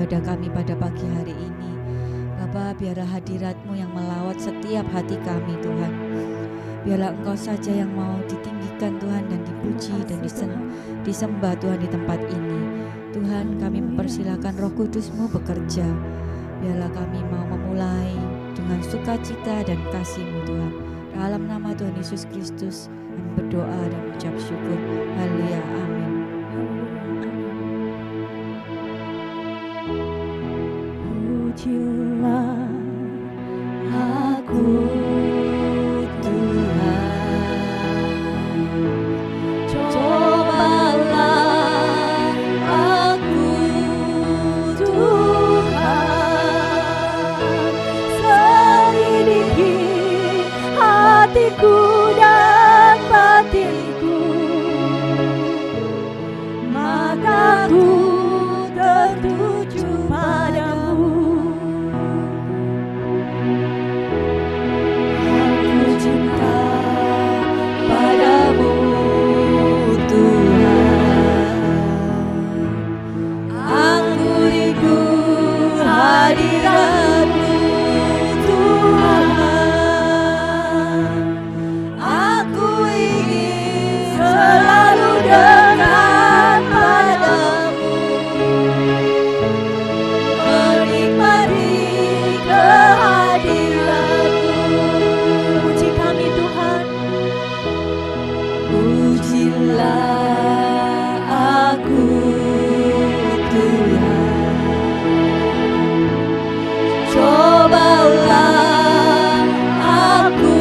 kepada kami pada pagi hari ini. Bapa, biarlah hadirat-Mu yang melawat setiap hati kami Tuhan. Biarlah Engkau saja yang mau ditinggikan Tuhan dan dipuji dan disembah Tuhan di tempat ini. Tuhan, kami mempersilakan Roh Kudus-Mu bekerja. Biarlah kami mau memulai dengan sukacita dan kasih-Mu Tuhan. Dalam nama Tuhan Yesus Kristus kami berdoa dan ucap syukur. Haleluya, amin. Pujilah aku hatiku dan batinku, mataku tertuju padamu. Aku cinta padamu Tuhan, aku rindu hadirat-Mu Tuhan. Selalu dekat padamu, menikmati kehadiran-Mu. Puji kami Tuhan. Pujilah aku Tuhan, cobalah aku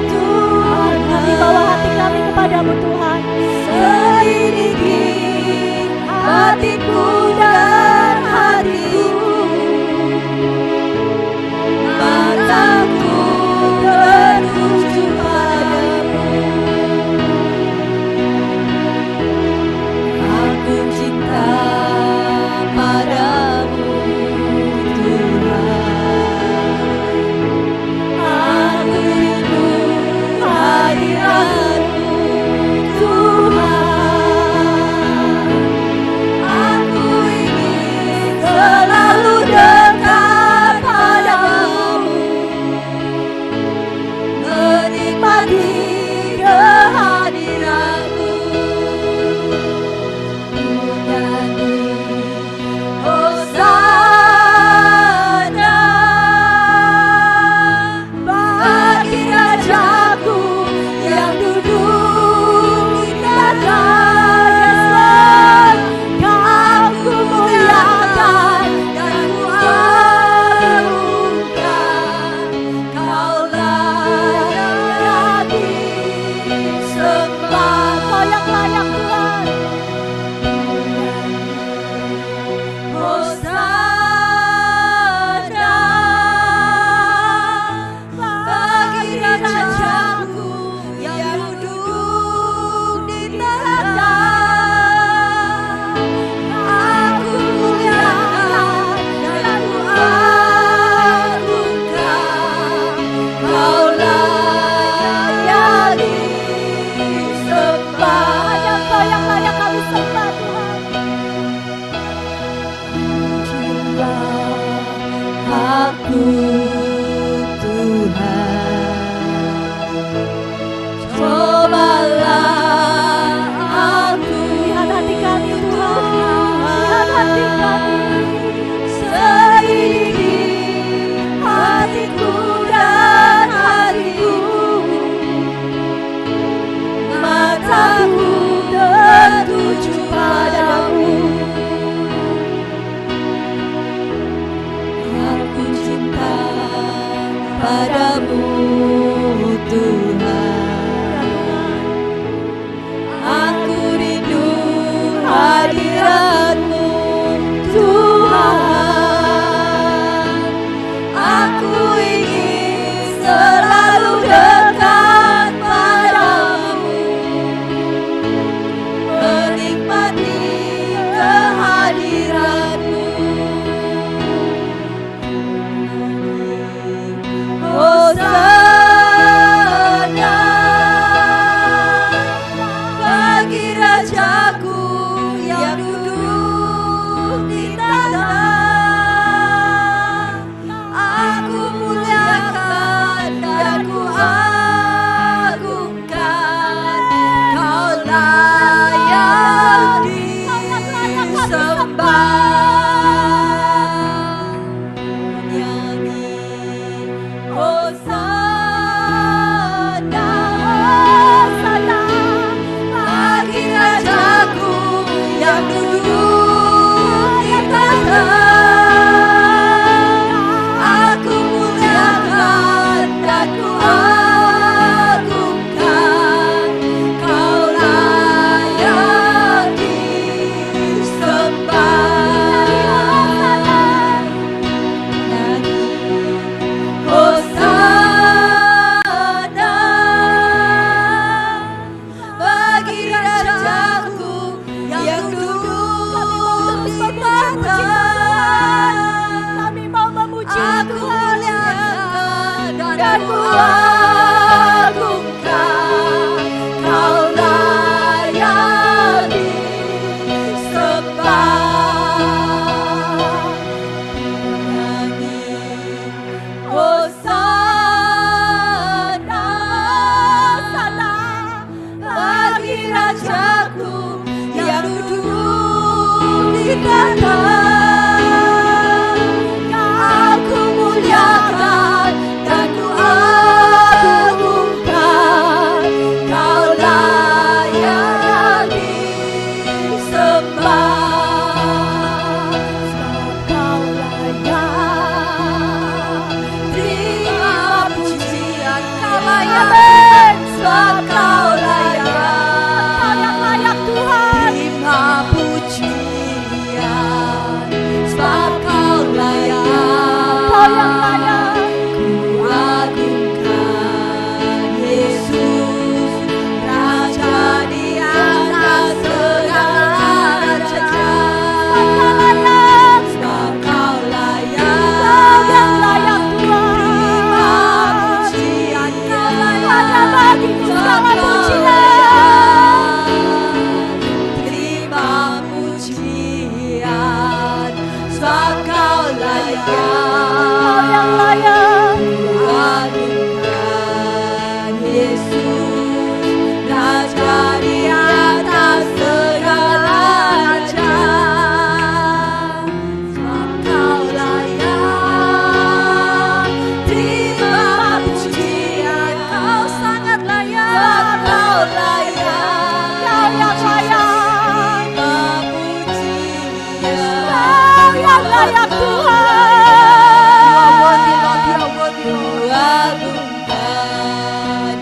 Tuhan. Kami bawa hati kami kepadamu Tuhan. Selidiki hatiku dan hatiku, mataku tertuju padamu. Aku cinta padamu Tuhan, aku rindu hadirat-Mu Tuhan, aku ingin selalu dekat padamu, menikmati kehadiran-Mu. Menyanyi Hosana bagi Rajaku yang duduk di atas. Kau ku muliakan dan ku agungkan. Kau layak disembah, Kau yang layak Tuhan. Hosana bagi Rajaku yang duduk di tahta. Aku muliakan dan ku agungkan. Kau layak disembah. Hanya Kau yang layak kami sembah Tuhan. agungkan, kau layak disembah. Nyanyi Hosana, Hosana bagi Rajaku yang duduk di tahta. Aku muliakan dan ku agungkan, kau layak disembah. Sebab kau layak terima pujian, kau layak, sebab kau layak, kau yang layak Tuhan terima pujian, sebab kau layak, kau yang layak. Ku agungkan Yesus, Raja di atas segala raja. Sebab kau layak, kau yang layak Tuhan. Terima pujian, kau layak bagimu segala pujian. Terima pujian, sebab kau layak, kau yang layak. Ku agungkan Yesus, Raja di atas segala raja. Sebab kau layak, terima pujian, kau sangat layak. Sebab kau layak, kau yang layak. Terima pujian, kau yang layak Tuhan. Ku agungkan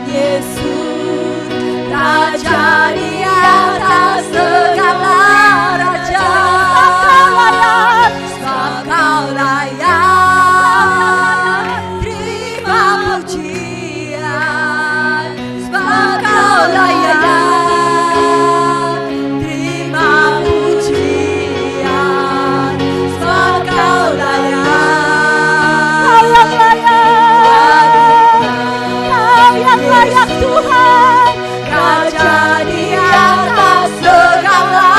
Yesus, Raja di atas segala raja. Sebab kau layak, terima pujian, sebab kau layak, terima pujian, sebab kau layak, kau yang layak, kau yang layak Tuhan, Raja di atas segala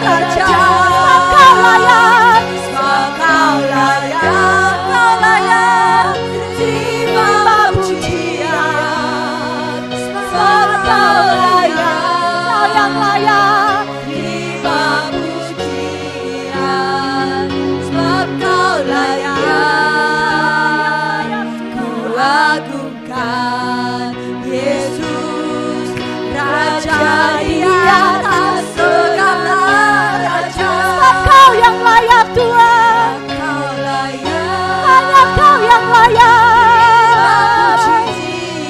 raja. Sebab kau layak, sebab kau layak, kau layak, terima pujian, sebab kau layak, kau yang layak, terima pujian, sebab kau layak. Ku agungkan Yesus, Raja di atas segala raja. Sebab kau yang layak Tuhan, kau layak, hanya kau yang layak.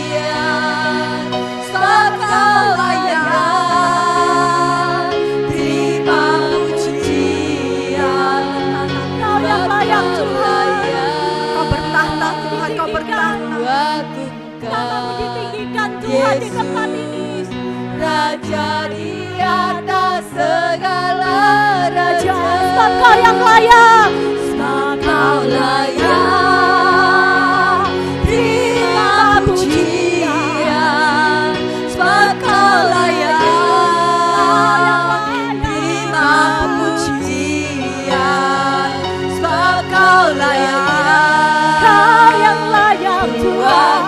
Pujian, sebab kau layak, terima pujian, kau yang layak Tuhan. Kau bertahta Tuhan, kau bertahta. Namamu ditinggikan Tuhan di tempat ini. Raja di atas segala raja. Sebab kau yang layak, sebab kau layak, terima pujian, sebab kau layak, terima pujian, sebab kau layak, kau yang layak Tuhan.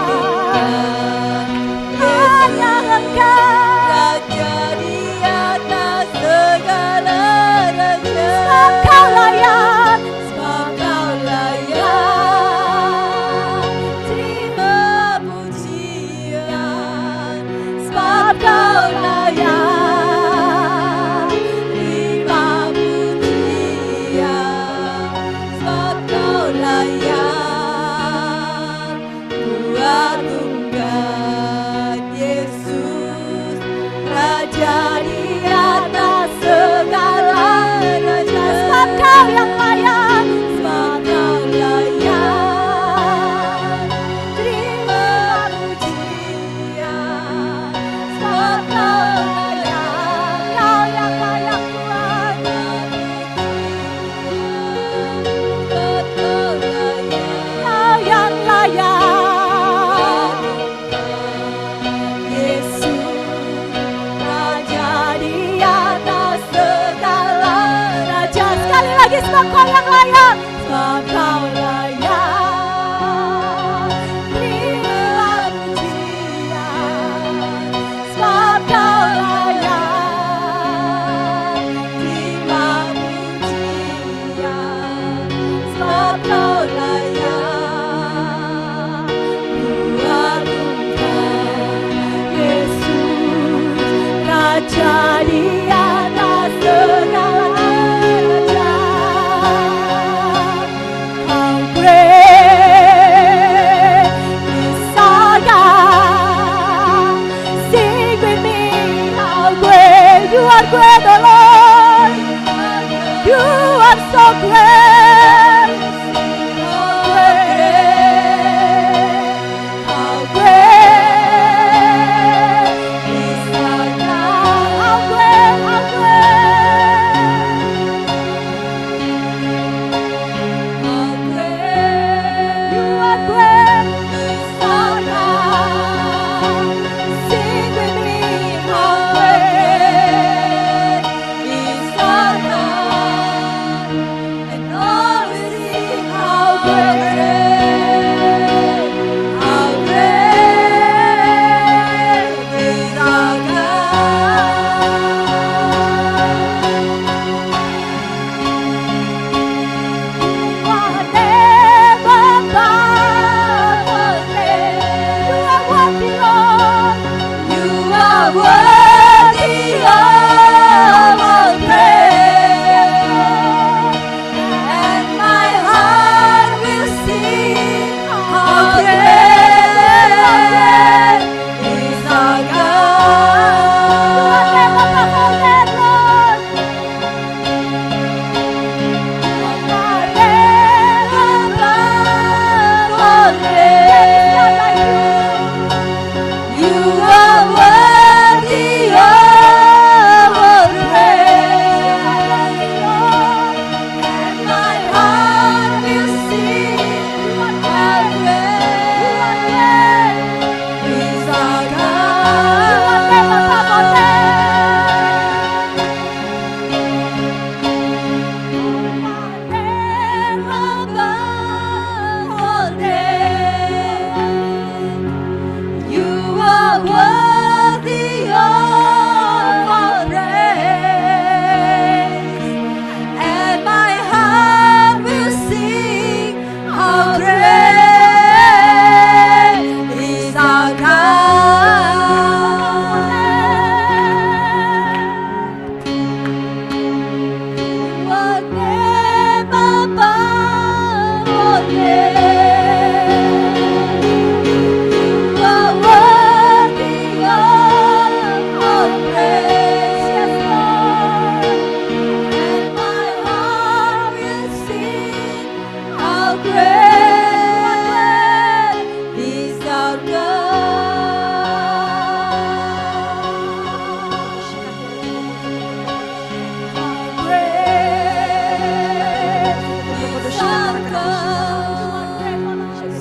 Hanya Engkau, Raja di atas segala raja. Sebab kau layak, sebab kau layak, terima pujian, sebab kau layak, terima pujian, sebab kau layak. Ku agungkan Yesus, Raja di atas segala raja. Sebab kau yang layak, sebab kau layak, terima pujian, sebab kau layak, kau yang layak Tuhan. Sebab kau layak, kau yang layak, Engkau yang layak, sebab Kau layak. Terima pujian, sebab Kau layak. Terima pujian, sebab Kau layak. Ku agungkan Yesus, Raja di atas segala raja. How great is our God. Sing with me, how great you are, great, oh Lord. You are so great. How great is our God. How great, how great. How great you are, great is our God. Sing with me, how great is our God. And all will sing how great, how great is our worthy of all praise, and my heart will sing how great is our God. You are worthy of all praise, and my heart will sing how great is our You are worthy of all praise, and my heart will sing how great is our God. What name above all names. You are worthy of all praise, yes, Lord. And my heart will sing how great is our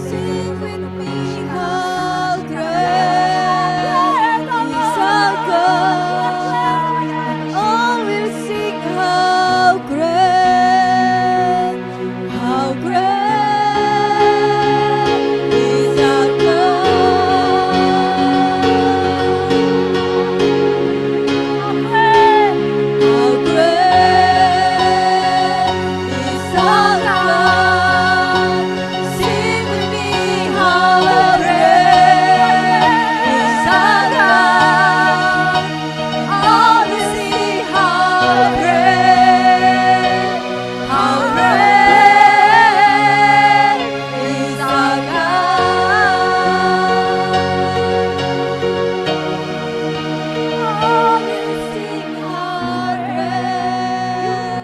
Sing with me how great is our God. All will sing how great is our God. How great is our God. Sing with me how great is our God. All will sing how great is our God. All will sing how great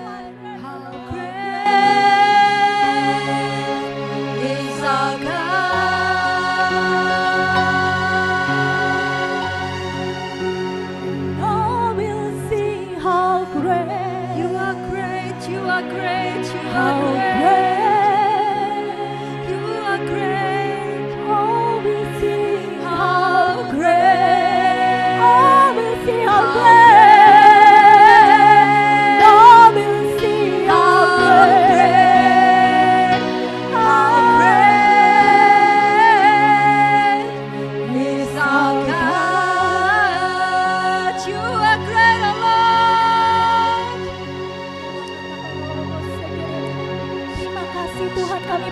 is our God. All will sing how great you are, great, you are great, you are great, you are great. All will sing how great, all will sing how great, all will sing how great.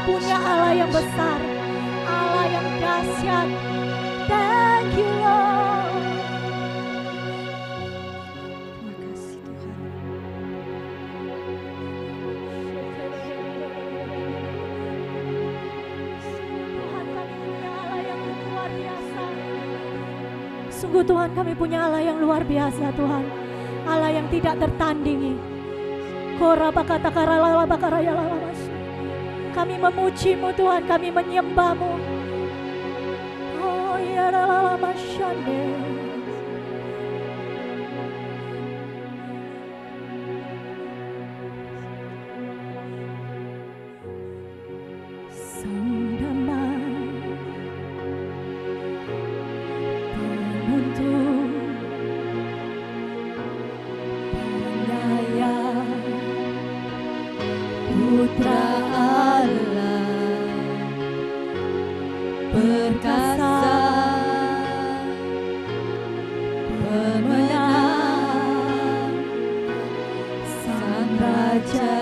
punya Allah yang besar, Allah yang dahsyat. Thank you Lord. Terima kasih Tuhan. Tuhan, kami punya Allah yang luar biasa. Sungguh Tuhan, kami punya Allah yang luar biasa Tuhan, Allah yang tidak tertandingi. Kami memuji-Mu Tuhan, kami menyembah-Mu. Oh ya Sang Damai Penuntun Penyayang Putra Allah perkasa pemenang, Sang Raja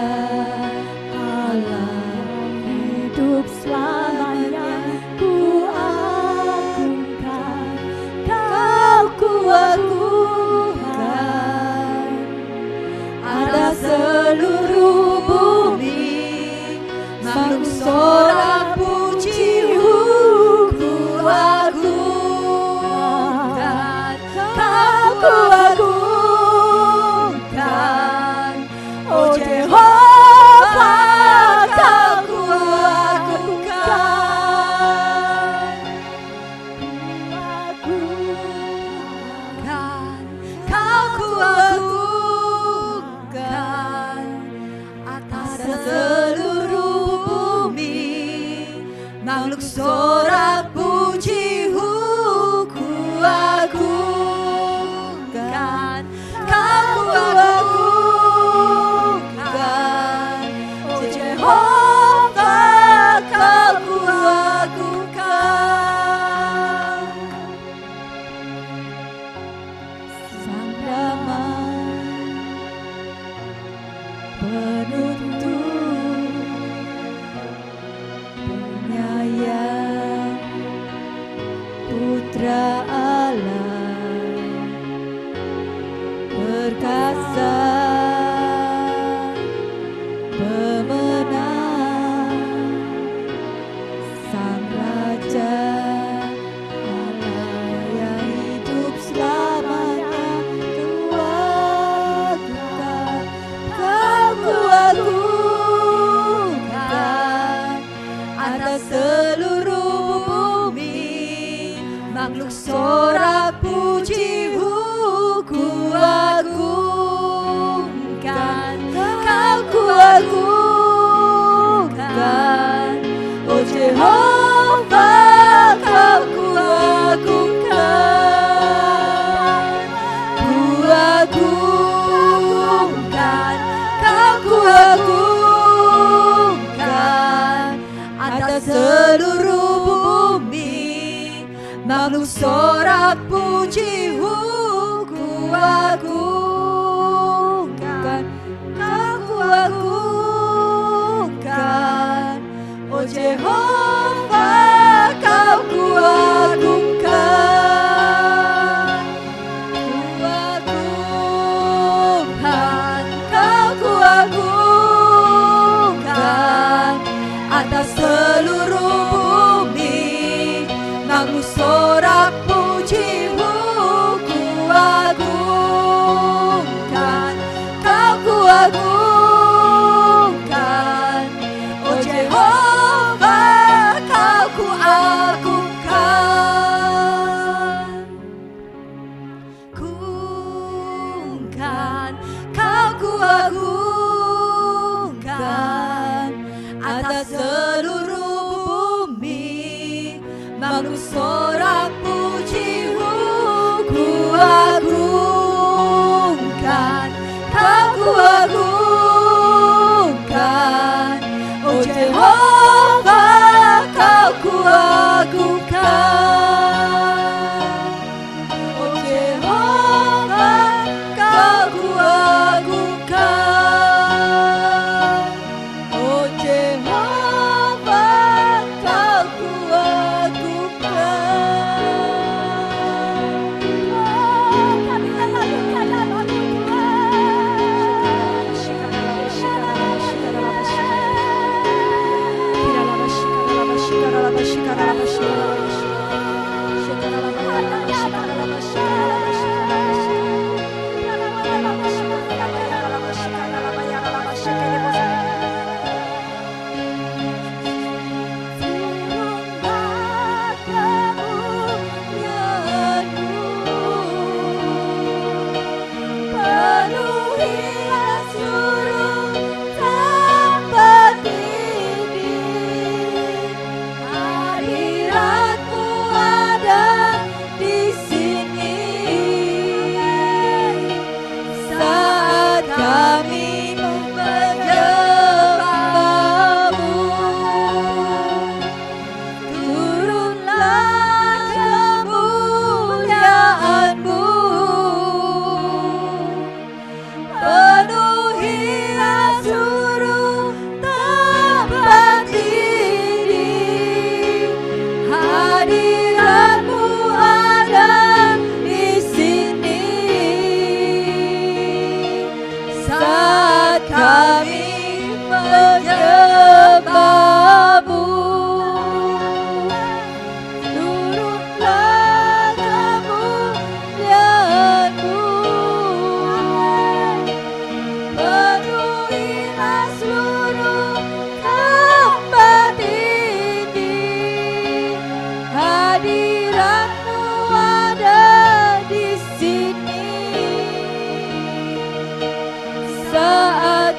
Allah hidup selamanya. Ku agungkan, Kau ku agungkan atas seluruh bumi, makhluk sorak puji-Mu ku agungkan, Kau ku agungkan, oh Jehovah, Kau ku agungkan, Kau ku agungkan atas seluruh bumi, makhluk sorak puji-Mu ku agungkan, Kau ku agungkan, oh Jehovah, Kau ku agungkan. Sang Damai Penuntun Penyayang Putra Allah perkasa pemenang, Sang Raja Allah yang hidup selamanya. Kau ku agungkan atas seluruh bumi, makhluk sorak puji-Mu ku agungkan, Kau ku agungkan, oh Jehovah, Kau ku agungkan, ku agungkan, Kau ku agungkan atas seluruh bumi, makhluk sorak puji-Mu ku agungkan, Kau ku agungkan, oh Jehovah, Kau ku agungkan, ku agungkan, Kau ku agungkan atas seluruh bumi, makhluk sorak puji-Mu ku agungkan, Kau ku agungkan, oh Jehovah, Kau ku agungkan, agungkan, Kau ku agungkan atas seluruh bumi, makhluk sorak puji-Mu ku agungkan, Kau ku agungkan, oh Jehovah, Kau ku agungkan, oh Jehovah, Kau ku agungkan, oh Jehovah, kami menyembah-Mu. Turunlah kemuliaan-Mu, penuhilah seluruh tempat ini. Hadirat-Mu ada di sini saat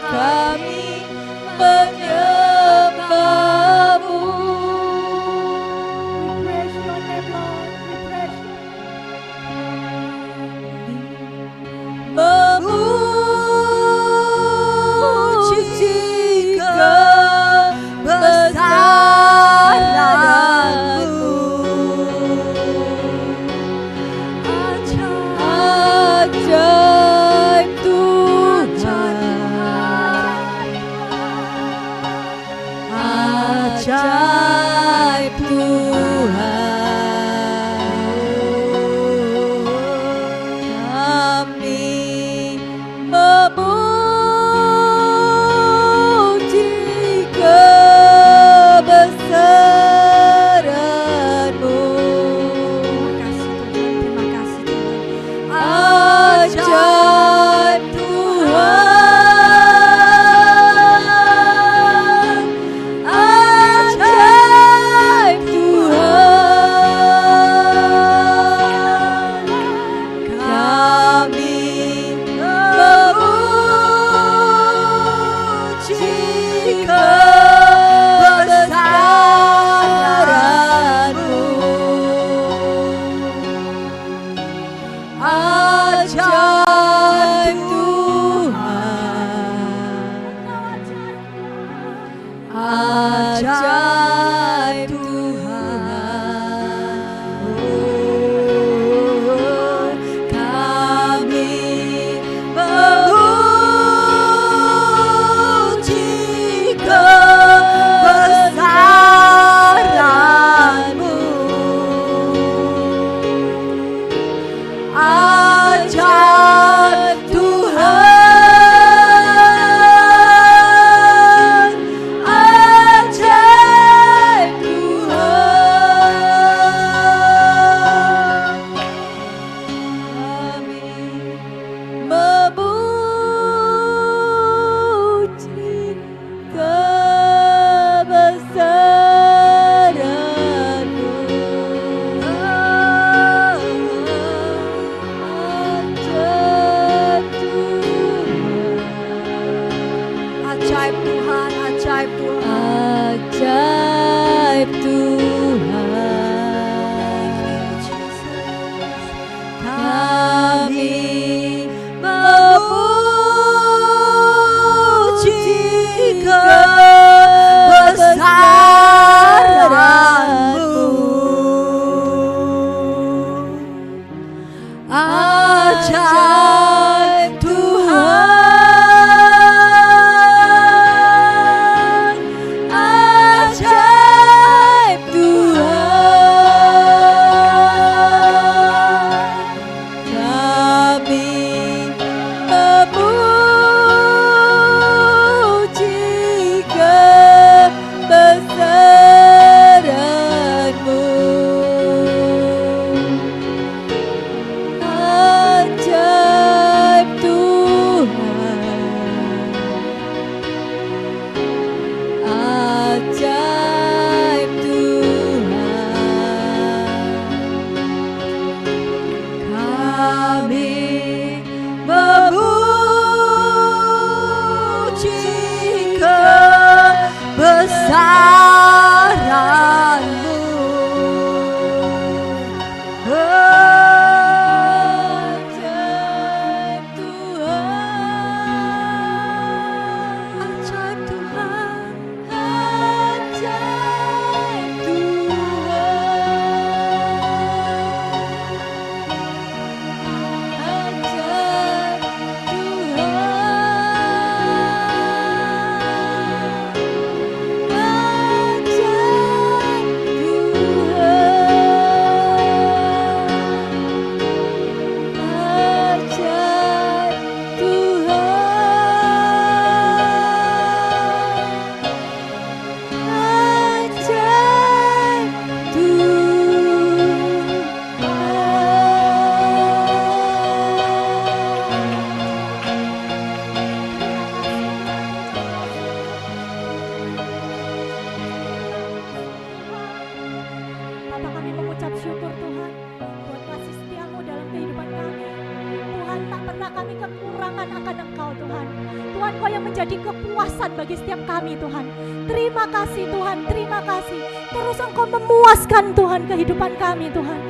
Engkau yang menjadi kepuasan bagi setiap kami Tuhan. Terima kasih Tuhan, terima kasih. Terus Engkau memuaskan Tuhan kehidupan kami Tuhan.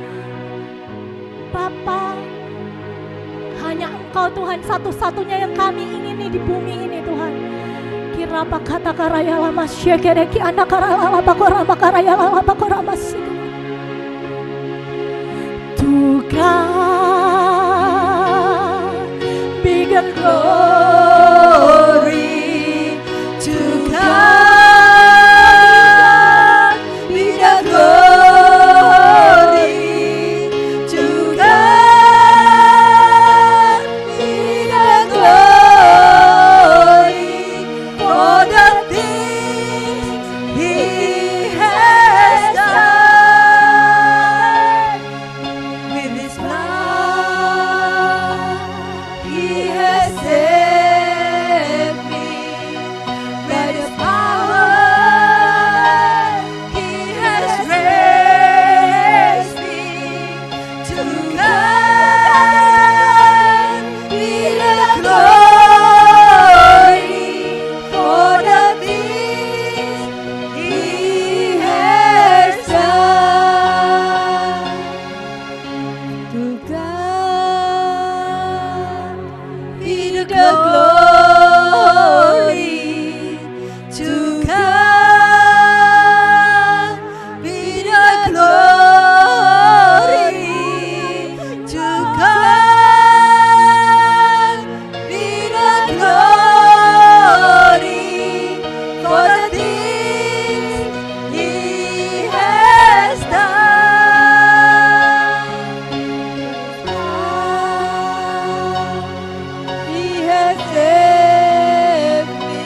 Bapa, hanya Engkau Tuhan satu-satunya yang kami ingini di bumi ini Tuhan. Kirapa kata karaya lama syekereki anak karala bakora karaya lama bakora masih. To God be the glory. To God be the glory. To God be the glory for the things He has done. With His blood He has saved me. By His power He has raised me. To God be the glory for the things He has done. To God be the glory. To God be the glory. To God be the glory for the things He has done. He has saved me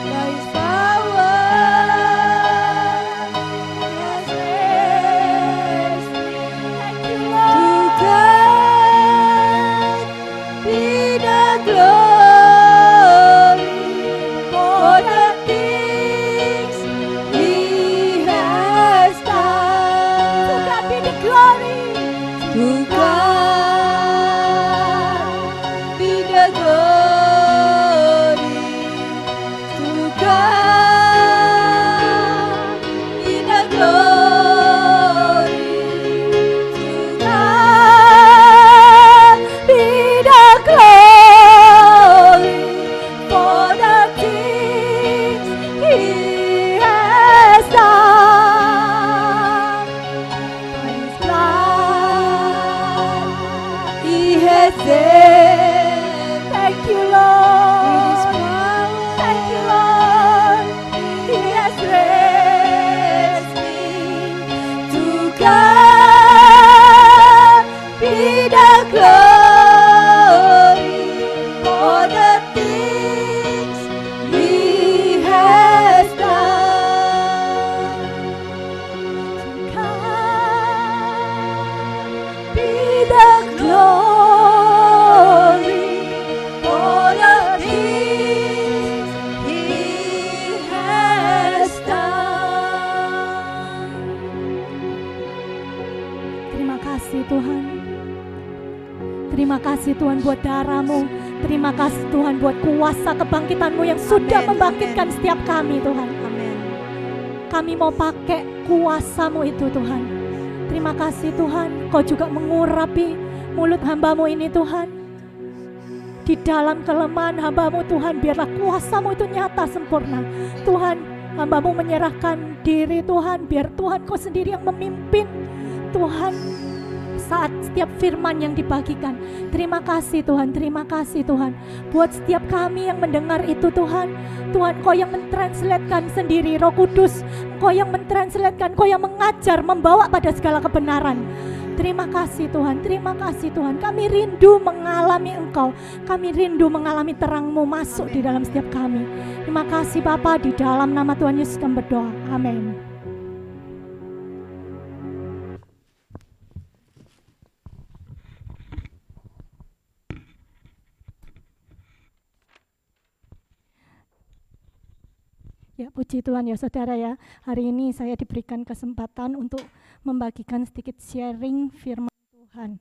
by His power. He has raised me. To God be the glory for the things He has done. To God be the glory. To God be the glory. To God be the glory. To God be the glory for the things He has done. By His blood He has saved. Thank you, Lord. Thank you, Lord. He has raised me. To God be the glory for the things He has done. To God be the glory for the things He has done. Terima kasih Tuhan. Terima kasih Tuhan buat darah-Mu. Terima kasih Tuhan buat kuasa kebangkitan-Mu yang sudah membangkitkan setiap kami Tuhan. Amin. Kami mau pakai kuasa-Mu itu Tuhan. Terima kasih Tuhan, Kau juga mengurapi mulut hamba-Mu ini Tuhan. Di dalam kelemahan hamba-Mu Tuhan, biarlah kuasa-Mu itu nyata sempurna. Tuhan, hamba-Mu menyerahkan diri Tuhan, biar Tuhan Kau sendiri yang memimpin Tuhan saat setiap firman yang dibagikan. Terima kasih Tuhan, terima kasih Tuhan. Buat setiap kami yang mendengar itu Tuhan, Tuhan Kau yang mentranslatekan sendiri, Roh Kudus Kau yang mentranslatekan, Kau yang mengajar, membawa pada segala kebenaran. Terima kasih Tuhan, terima kasih Tuhan. Kami rindu mengalami Engkau, kami rindu mengalami terang-Mu masuk di dalam setiap kami. Terima kasih Bapa, di dalam nama Tuhan Yesus kami berdoa, amin. Ya, puji Tuhan ya saudara ya. Hari ini saya diberikan kesempatan untuk membagikan sedikit sharing firman Tuhan.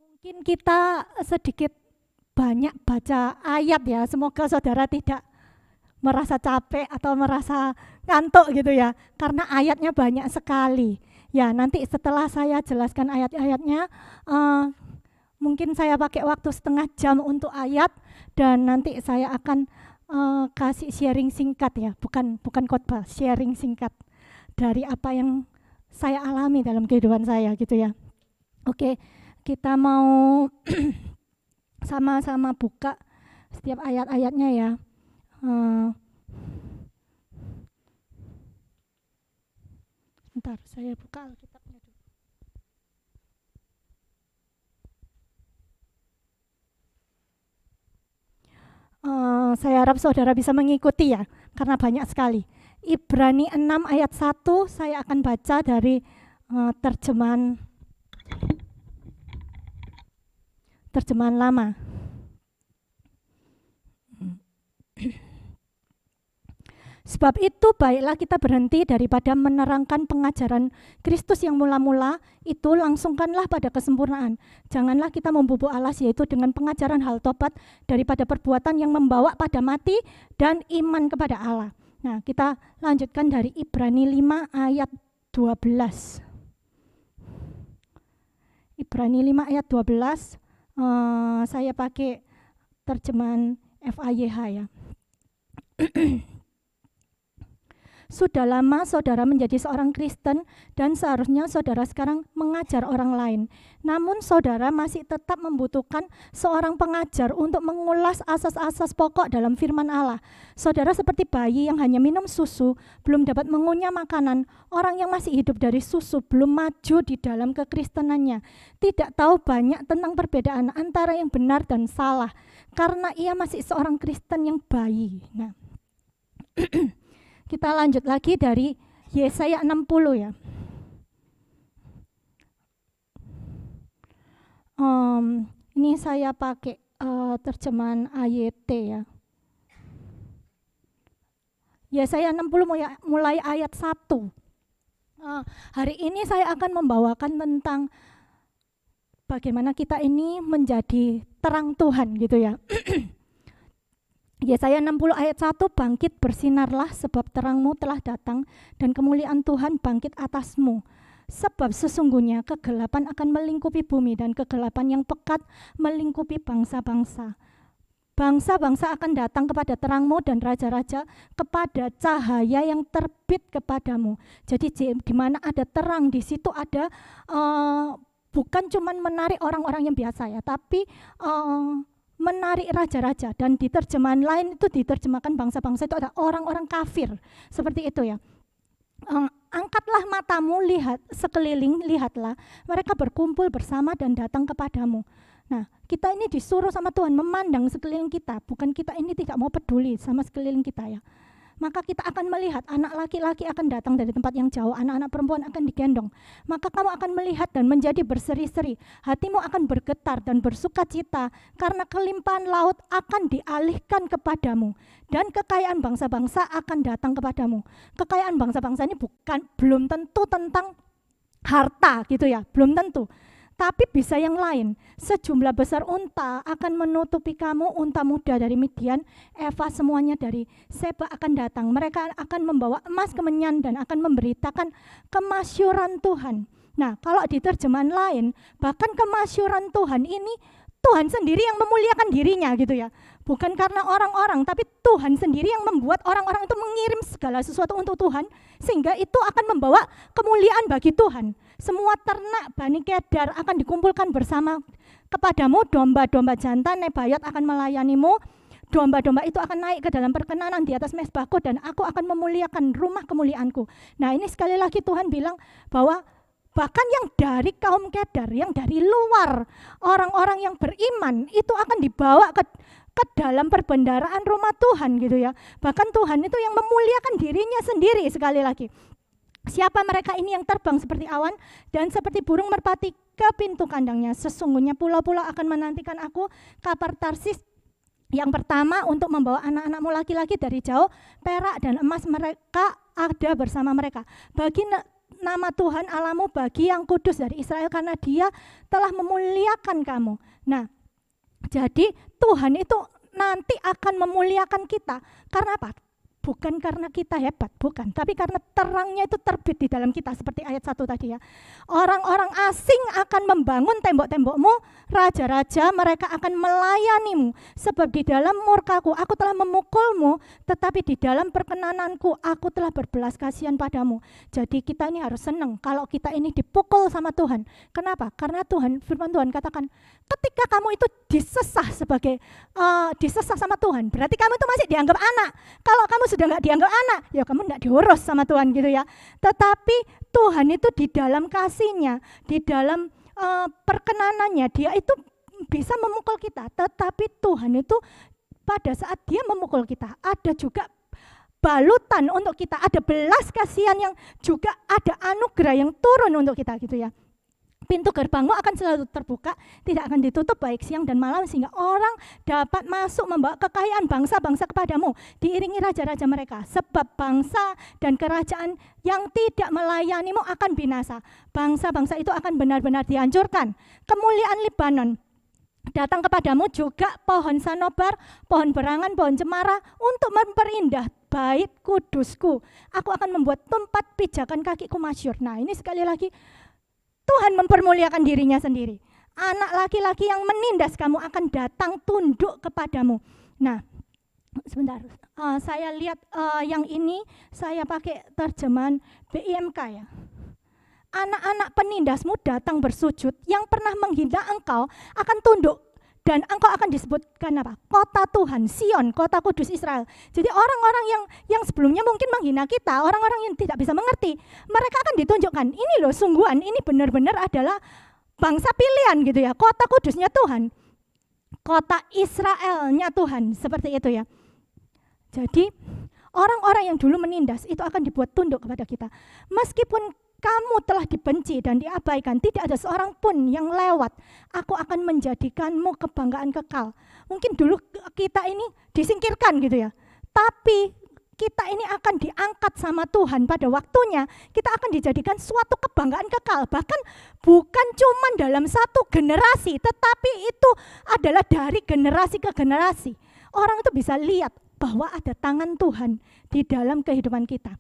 Mungkin kita sedikit banyak baca ayat ya. Semoga saudara tidak merasa capek atau merasa ngantuk gitu ya, karena ayatnya banyak sekali. Ya, nanti setelah saya jelaskan ayat-ayatnya, mungkin saya pakai waktu setengah jam untuk ayat, dan nanti saya akan kasih sharing singkat ya, bukan khotbah, sharing singkat dari apa yang saya alami dalam kehidupan saya gitu ya. Oke, kita mau sama-sama buka setiap ayat-ayatnya ya. Bentar, saya buka Alkitabnya dulu. Saya harap saudara bisa mengikuti ya, karena banyak sekali. Ibrani 6 ayat 1 saya akan baca dari terjemahan lama. Sebab itu baiklah kita berhenti daripada menerangkan pengajaran Kristus yang mula-mula itu, langsungkanlah pada kesempurnaan. Janganlah kita membubuk alas, yaitu dengan pengajaran hal tobat daripada perbuatan yang membawa pada mati dan iman kepada Allah. Nah, kita lanjutkan dari Ibrani 5 ayat 12. Ibrani 5 ayat 12, saya pakai terjemahan FAYH ya. Sudah lama saudara menjadi seorang Kristen dan seharusnya saudara sekarang mengajar orang lain. Namun saudara masih tetap membutuhkan seorang pengajar untuk mengulas asas-asas pokok dalam firman Allah. Saudara seperti bayi yang hanya minum susu, belum dapat mengunyah makanan. Orang yang masih hidup dari susu belum maju di dalam kekristenannya. Tidak tahu banyak tentang perbedaan antara yang benar dan salah, karena ia masih seorang Kristen yang bayi. Nah, kita lanjut lagi dari Yesaya 60 ya. Ini saya pakai terjemahan AYT ya. Yesaya 60 mulai ayat 1. Hari ini saya akan membawakan tentang bagaimana kita ini menjadi terang Tuhan gitu ya. Yesaya 60 ayat 1, bangkit bersinarlah sebab terangmu telah datang dan kemuliaan Tuhan bangkit atasmu. Sebab sesungguhnya kegelapan akan melingkupi bumi dan kegelapan yang pekat melingkupi bangsa-bangsa. Bangsa-bangsa akan datang kepada terangmu dan raja-raja kepada cahaya yang terbit kepadamu. Jadi di mana ada terang, di situ ada bukan cuma menarik orang-orang yang biasa ya, tapi menarik raja-raja. Dan di terjemahan lain itu diterjemahkan bangsa-bangsa itu ada orang-orang kafir, seperti itu ya. Angkatlah matamu, lihat sekeliling, lihatlah mereka berkumpul bersama dan datang kepadamu. Nah, kita ini disuruh sama Tuhan memandang sekeliling kita, bukan kita ini tidak mau peduli sama sekeliling kita ya. Maka kita akan melihat anak laki-laki akan datang dari tempat yang jauh, anak-anak perempuan akan digendong. Maka kamu akan melihat dan menjadi berseri-seri. Hatimu akan bergetar dan bersuka cita karena kelimpahan laut akan dialihkan kepadamu dan kekayaan bangsa-bangsa akan datang kepadamu. Kekayaan bangsa-bangsa ini belum tentu tentang harta gitu ya, belum tentu. Tapi bisa yang lain. Sejumlah besar unta akan menutupi kamu, unta muda dari Midian, Eva semuanya dari Seba akan datang. Mereka akan membawa emas kemenyan dan akan memberitakan kemasyuran Tuhan. Nah, kalau di terjemahan lain, bahkan kemasyuran Tuhan ini Tuhan sendiri yang memuliakan dirinya gitu ya. Bukan karena orang-orang, tapi Tuhan sendiri yang membuat orang-orang itu mengirim segala sesuatu untuk Tuhan, sehingga itu akan membawa kemuliaan bagi Tuhan. Semua ternak Bani Kedar akan dikumpulkan bersama kepadamu, domba-domba jantan Nebayot akan melayanimu. Domba-domba itu akan naik ke dalam perkenanan di atas mezbahku dan aku akan memuliakan rumah kemuliaanku. Nah, ini sekali lagi Tuhan bilang bahwa bahkan yang dari kaum Kedar, yang dari luar, orang-orang yang beriman itu akan dibawa ke dalam perbendaharaan rumah Tuhan gitu ya. Bahkan Tuhan itu yang memuliakan dirinya sendiri sekali lagi. Siapa mereka ini yang terbang seperti awan dan seperti burung merpati ke pintu kandangnya. Sesungguhnya pulau-pulau akan menantikan aku, kapal Tarsis yang pertama untuk membawa anak-anakmu laki-laki dari jauh, perak dan emas mereka ada bersama mereka. Bagi nama Tuhan Allahmu, bagi yang kudus dari Israel, karena dia telah memuliakan kamu. Nah, Jadi Tuhan itu nanti akan memuliakan kita. Karena apa? Bukan karena kita hebat, bukan. Tapi karena terangnya itu terbit di dalam kita, seperti ayat 1 tadi ya. Orang-orang asing akan membangun tembok-tembokmu, raja-raja mereka akan melayanimu. Sebab di dalam murkaku aku telah memukulmu, tetapi di dalam perkenananku aku telah berbelas kasihan padamu. Jadi kita ini harus senang kalau kita ini dipukul sama Tuhan. Kenapa? Karena Tuhan, firman Tuhan katakan, ketika kamu itu disesah disesah sama Tuhan, berarti kamu itu masih dianggap anak. Kalau kamu sudah nggak dianggap anak, ya kamu nggak diurus sama Tuhan gitu ya. Tetapi Tuhan itu di dalam kasih-Nya, di dalam perkenanannya, Dia itu bisa memukul kita. Tetapi Tuhan itu pada saat Dia memukul kita, ada juga balutan untuk kita, ada belas kasihan yang juga ada anugerah yang turun untuk kita gitu ya. Pintu gerbangmu akan selalu terbuka, tidak akan ditutup baik siang dan malam, sehingga orang dapat masuk membawa kekayaan bangsa-bangsa kepadamu, diiringi raja-raja mereka. Sebab bangsa dan kerajaan yang tidak melayanimu akan binasa. Bangsa-bangsa itu akan benar-benar dihancurkan. Kemuliaan Libanon datang kepadamu, juga pohon sanobar, pohon berangan, pohon cemara, untuk memperindah bait kudusku. Aku akan membuat tempat pijakan kakiku masyhur. Nah, ini sekali lagi Tuhan mempermuliakan dirinya sendiri. Anak laki-laki yang menindas kamu akan datang tunduk kepadamu. Nah, sebentar, saya lihat yang ini saya pakai terjemahan BIMK ya. Anak-anak penindasmu datang bersujud, yang pernah menghina engkau akan tunduk, dan engkau akan disebutkan apa? Kota Tuhan, Sion, kota kudus Israel. Jadi orang-orang yang sebelumnya mungkin menghina kita, orang-orang yang tidak bisa mengerti, mereka akan ditunjukkan, ini loh sungguhan, ini benar-benar adalah bangsa pilihan gitu ya, kota kudusnya Tuhan, kota Israelnya Tuhan, seperti itu ya. Jadi orang-orang yang dulu menindas itu akan dibuat tunduk kepada kita. Meskipun kamu telah dibenci dan diabaikan, tidak ada seorang pun yang lewat, aku akan menjadikanmu kebanggaan kekal. Mungkin dulu kita ini disingkirkan gitu ya, tapi kita ini akan diangkat sama Tuhan pada waktunya, kita akan dijadikan suatu kebanggaan kekal. Bahkan bukan cuma dalam satu generasi, tetapi itu adalah dari generasi ke generasi. Orang itu bisa lihat bahwa ada tangan Tuhan di dalam kehidupan kita.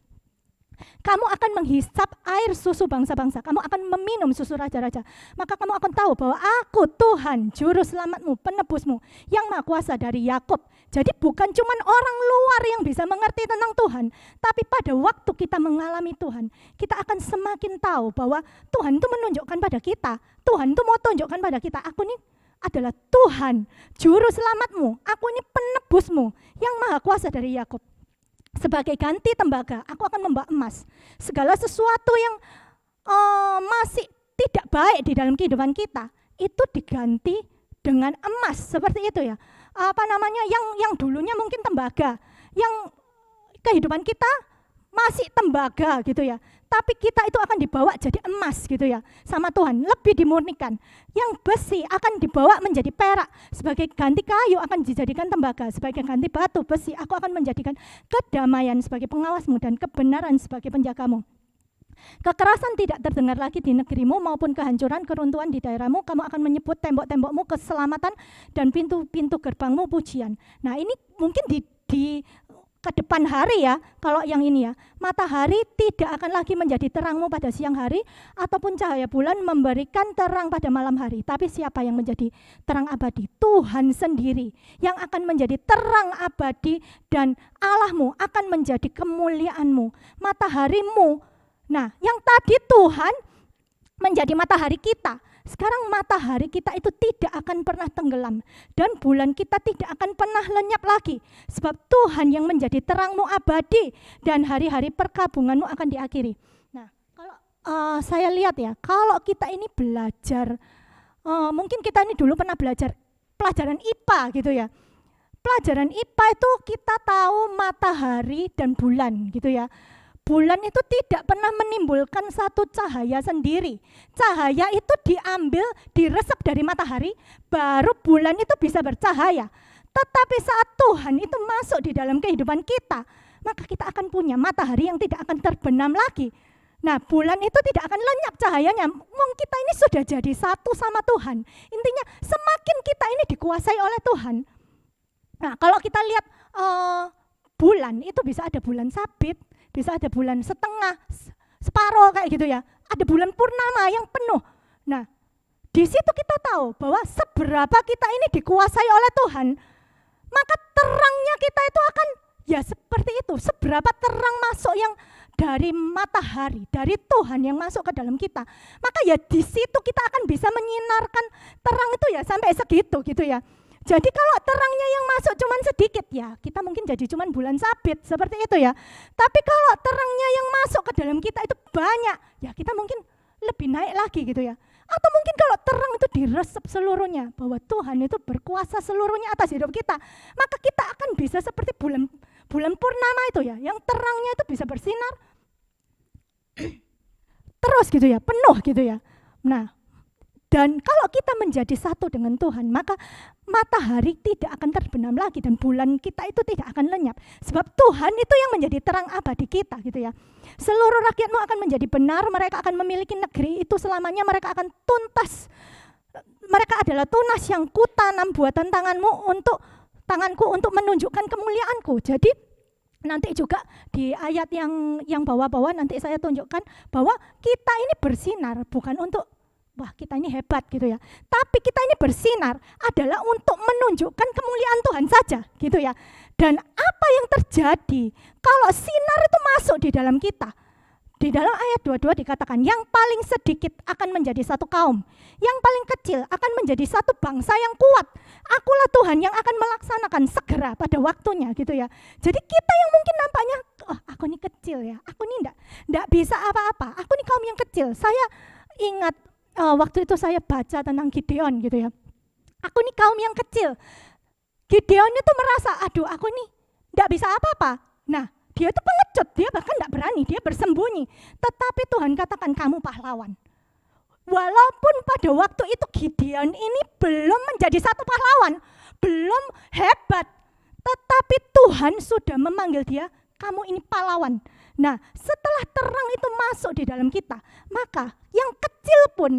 Kamu akan menghisap air susu bangsa-bangsa, kamu akan meminum susu raja-raja. Maka kamu akan tahu bahwa aku Tuhan, juru selamatmu, penebusmu, yang maha kuasa dari Yakub. Jadi bukan cuma orang luar yang bisa mengerti tentang Tuhan, tapi pada waktu kita mengalami Tuhan, kita akan semakin tahu bahwa Tuhan itu menunjukkan pada kita, Tuhan itu mau tunjukkan pada kita, aku ini adalah Tuhan, juru selamatmu, aku ini penebusmu, yang maha kuasa dari Yakub. Sebagai ganti tembaga, aku akan membawa emas. Segala sesuatu yang masih tidak baik di dalam kehidupan kita, itu diganti dengan emas, seperti itu ya. Yang dulunya mungkin tembaga, yang kehidupan kita masih tembaga gitu ya. Tapi kita itu akan dibawa jadi emas gitu ya, sama Tuhan, lebih dimurnikan. Yang besi akan dibawa menjadi perak, sebagai ganti kayu akan dijadikan tembaga, sebagai ganti batu, besi aku akan menjadikan kedamaian sebagai pengawasmu dan kebenaran sebagai penjagamu. Kekerasan tidak terdengar lagi di negerimu maupun kehancuran, keruntuhan di daerahmu. Kamu akan menyebut tembok-tembokmu keselamatan dan pintu-pintu gerbangmu pujian. Nah, ini mungkin di ke depan hari ya, kalau yang ini ya, matahari tidak akan lagi menjadi terangmu pada siang hari, ataupun cahaya bulan memberikan terang pada malam hari. Tapi siapa yang menjadi terang abadi? Tuhan sendiri yang akan menjadi terang abadi, dan Allahmu akan menjadi kemuliaanmu, mataharimu. Nah, yang tadi Tuhan menjadi matahari kita, sekarang matahari kita itu tidak akan pernah tenggelam, dan bulan kita tidak akan pernah lenyap lagi, sebab Tuhan yang menjadi terangmu abadi, dan hari-hari perkabunganmu akan diakhiri. Nah, kalau saya lihat ya, kalau kita ini belajar, mungkin kita ini dulu pernah belajar pelajaran IPA gitu ya. Pelajaran IPA itu kita tahu matahari dan bulan gitu ya. Bulan itu tidak pernah menimbulkan satu cahaya sendiri. Cahaya itu diambil, diresep dari matahari, baru bulan itu bisa bercahaya. Tetapi saat Tuhan itu masuk di dalam kehidupan kita, maka kita akan punya matahari yang tidak akan terbenam lagi. Nah, bulan itu tidak akan lenyap cahayanya. Wong kita ini sudah jadi satu sama Tuhan. Intinya semakin kita ini dikuasai oleh Tuhan. Nah, kalau kita lihat bulan, itu bisa ada bulan sabit, bisa ada bulan setengah, separuh kayak gitu ya. Ada bulan purnama yang penuh. Nah, di situ kita tahu bahwa seberapa kita ini dikuasai oleh Tuhan, maka terangnya kita itu akan ya seperti itu. Seberapa terang masuk yang dari matahari, dari Tuhan yang masuk ke dalam kita, maka ya di situ kita akan bisa menyinarkan terang itu ya sampai segitu gitu ya. Jadi kalau terangnya yang masuk cuman sedikit ya, kita mungkin jadi cuman bulan sabit seperti itu ya. Tapi kalau terangnya yang masuk ke dalam kita itu banyak, ya kita mungkin lebih naik lagi gitu ya. Atau mungkin kalau terang itu diresep seluruhnya, bahwa Tuhan itu berkuasa seluruhnya atas hidup kita, maka kita akan bisa seperti bulan purnama itu ya, yang terangnya itu bisa bersinar terus gitu ya, penuh gitu ya. Nah, dan kalau kita menjadi satu dengan Tuhan, maka matahari tidak akan terbenam lagi dan bulan kita itu tidak akan lenyap. Sebab Tuhan itu yang menjadi terang abadi kita gitu ya. Seluruh rakyatmu akan menjadi benar, mereka akan memiliki negeri itu selamanya, mereka akan tuntas. Mereka adalah tunas yang kutanam buatan tanganku untuk menunjukkan kemuliaanku. Jadi nanti juga di ayat yang bawah-bawah nanti saya tunjukkan bahwa kita ini bersinar bukan untuk wah kita ini hebat gitu ya. Tapi kita ini bersinar adalah untuk menunjukkan kemuliaan Tuhan saja gitu ya. Dan apa yang terjadi kalau sinar itu masuk di dalam kita? Di dalam ayat 22 dikatakan yang paling sedikit akan menjadi satu kaum, yang paling kecil akan menjadi satu bangsa yang kuat. Akulah Tuhan yang akan melaksanakan segera pada waktunya gitu ya. Jadi kita yang mungkin nampaknya oh, aku ini kecil ya, aku ini enggak bisa apa-apa, aku ini kaum yang kecil. Saya ingat waktu itu saya baca tentang Gideon gitu ya. Aku ini kaum yang kecil. Gideon itu merasa, aduh aku ini enggak bisa apa-apa. Nah, dia itu pengecut, dia bahkan enggak berani, dia bersembunyi. Tetapi Tuhan katakan kamu pahlawan. Walaupun pada waktu itu Gideon ini belum menjadi satu pahlawan, belum hebat. Tetapi Tuhan sudah memanggil dia, kamu ini pahlawan. Nah, setelah terang itu masuk di dalam kita, maka yang kecil pun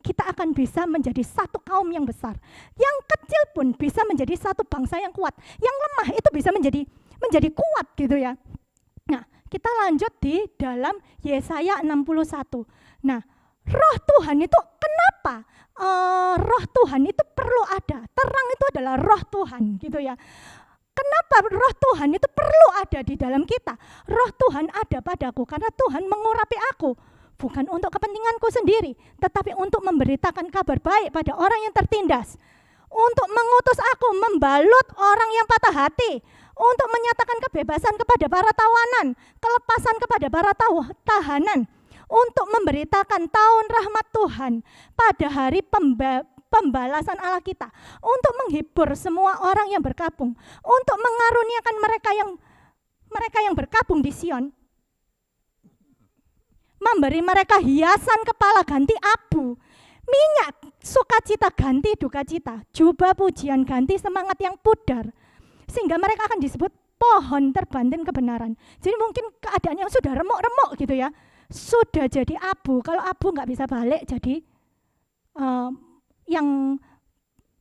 kita akan bisa menjadi satu kaum yang besar. Yang kecil pun bisa menjadi satu bangsa yang kuat. Yang lemah itu bisa menjadi kuat gitu ya. Nah, kita lanjut di dalam Yesaya 61. Nah, roh Tuhan itu kenapa? Roh Tuhan itu perlu ada. Terang itu adalah roh Tuhan gitu ya. Kenapa roh Tuhan itu perlu ada di dalam kita? Roh Tuhan ada padaku karena Tuhan mengurapi aku. Bukan untuk kepentinganku sendiri, tetapi untuk memberitakan kabar baik pada orang yang tertindas. Untuk mengutus aku membalut orang yang patah hati. Untuk menyatakan kebebasan kepada para tawanan, kelepasan kepada para tahanan. Untuk memberitakan tahun rahmat Tuhan pada hari pembalasan Allah kita, untuk menghibur semua orang yang berkabung, untuk mengaruniakan mereka yang berkabung di Sion, memberi mereka hiasan kepala ganti abu, minyak sukacita ganti duka cita, jubah pujian ganti semangat yang pudar, sehingga mereka akan disebut pohon terbantin kebenaran. Jadi mungkin keadaannya sudah remuk-remuk gitu ya, sudah jadi abu. Kalau abu nggak bisa balik jadi yang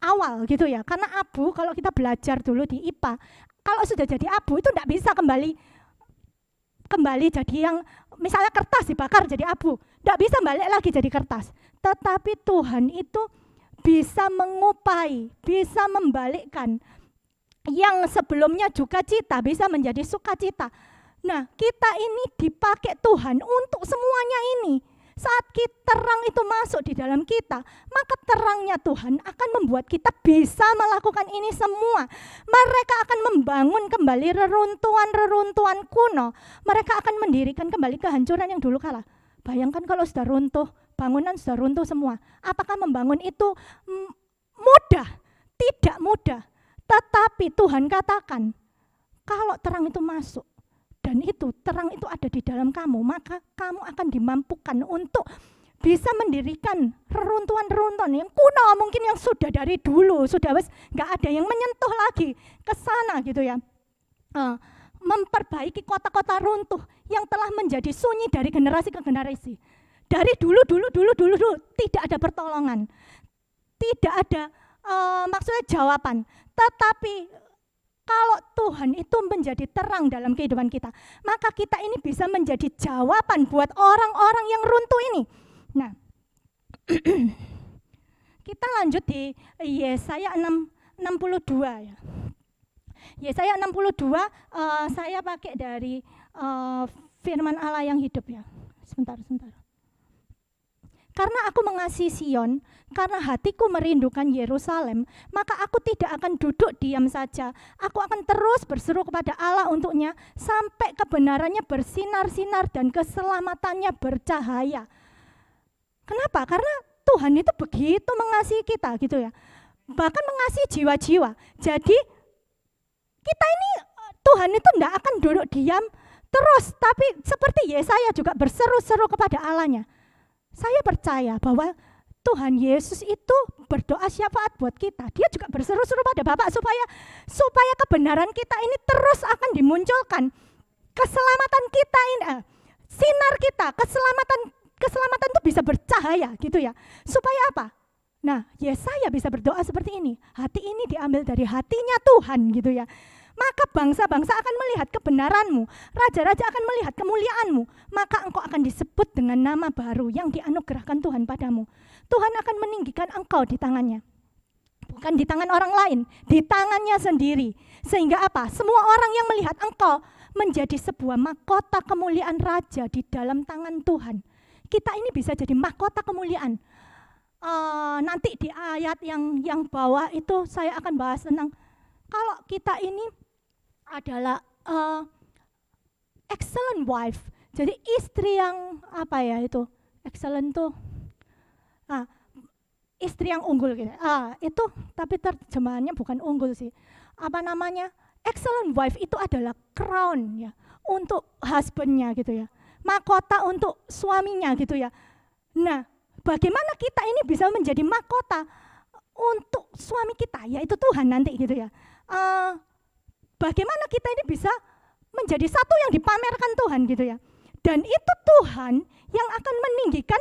awal gitu ya, karena abu kalau kita belajar dulu di IPA, kalau sudah jadi abu itu tidak bisa kembali jadi yang misalnya kertas dibakar jadi abu, tidak bisa balik lagi jadi kertas. Tetapi Tuhan itu bisa mengupai, bisa membalikkan yang sebelumnya duka cita bisa menjadi sukacita. Nah, kita ini dipakai Tuhan untuk semuanya ini. Saat terang itu masuk di dalam kita, maka terangnya Tuhan akan membuat kita bisa melakukan ini semua. Mereka akan membangun kembali reruntuhan-reruntuhan kuno. Mereka akan mendirikan kembali kehancuran yang dulu kala. Bayangkan kalau sudah runtuh, bangunan sudah runtuh semua. Apakah membangun itu mudah? Tidak mudah. Tetapi Tuhan katakan, kalau terang itu masuk, dan itu terang itu ada di dalam kamu, maka kamu akan dimampukan untuk bisa mendirikan reruntuhan-reruntuhan yang kuno, mungkin yang sudah dari dulu, sudah nggak ada yang menyentuh lagi ke sana gitu ya. memperbaiki kota-kota runtuh yang telah menjadi sunyi dari generasi ke generasi. Dari dulu tidak ada pertolongan, tidak ada maksudnya jawaban. Tetapi kalau Tuhan itu menjadi terang dalam kehidupan kita, maka kita ini bisa menjadi jawaban buat orang-orang yang runtuh ini. Nah, kita lanjut di Yesaya 62 ya. Yesaya 62 saya pakai dari firman Allah yang hidup ya. Sebentar. Karena aku mengasihi Sion, karena hatiku merindukan Yerusalem, maka aku tidak akan duduk diam saja. Aku akan terus berseru kepada Allah untuknya sampai kebenarannya bersinar-sinar dan keselamatannya bercahaya. Kenapa? Karena Tuhan itu begitu mengasihi kita gitu ya. Bahkan mengasihi jiwa-jiwa. Jadi kita ini Tuhan itu tidak akan duduk diam terus, tapi seperti Yesaya juga berseru-seru kepada Allahnya. Saya percaya bahwa Tuhan Yesus itu berdoa syafaat buat kita. Dia juga berseru-seru pada Bapa supaya kebenaran kita ini terus akan dimunculkan. Keselamatan kita ini, sinar kita, keselamatan itu bisa bercahaya gitu ya. Supaya apa? Nah, Yesaya bisa berdoa seperti ini. Hati ini diambil dari hatinya Tuhan gitu ya. Maka bangsa-bangsa akan melihat kebenaranmu, raja-raja akan melihat kemuliaanmu, maka engkau akan disebut dengan nama baru yang dianugerahkan Tuhan padamu. Tuhan akan meninggikan engkau di tangannya. Bukan di tangan orang lain, di tangannya sendiri. Sehingga apa? Semua orang yang melihat engkau menjadi sebuah mahkota kemuliaan raja di dalam tangan Tuhan. Kita ini bisa jadi mahkota kemuliaan. Nanti di ayat yang bawah itu saya akan bahas tentang kalau kita ini adalah excellent wife. Jadi istri yang apa ya itu? Excellent tuh istri yang unggul gitu. Itu tapi terjemahannya bukan unggul sih. Apa namanya? Excellent wife itu adalah crown ya untuk husbandnya gitu ya. Mahkota untuk suaminya gitu ya. Nah, bagaimana kita ini bisa menjadi mahkota untuk suami kita, yaitu Tuhan nanti gitu ya. Bagaimana kita ini bisa menjadi satu yang dipamerkan Tuhan gitu ya. Dan itu Tuhan yang akan meninggikan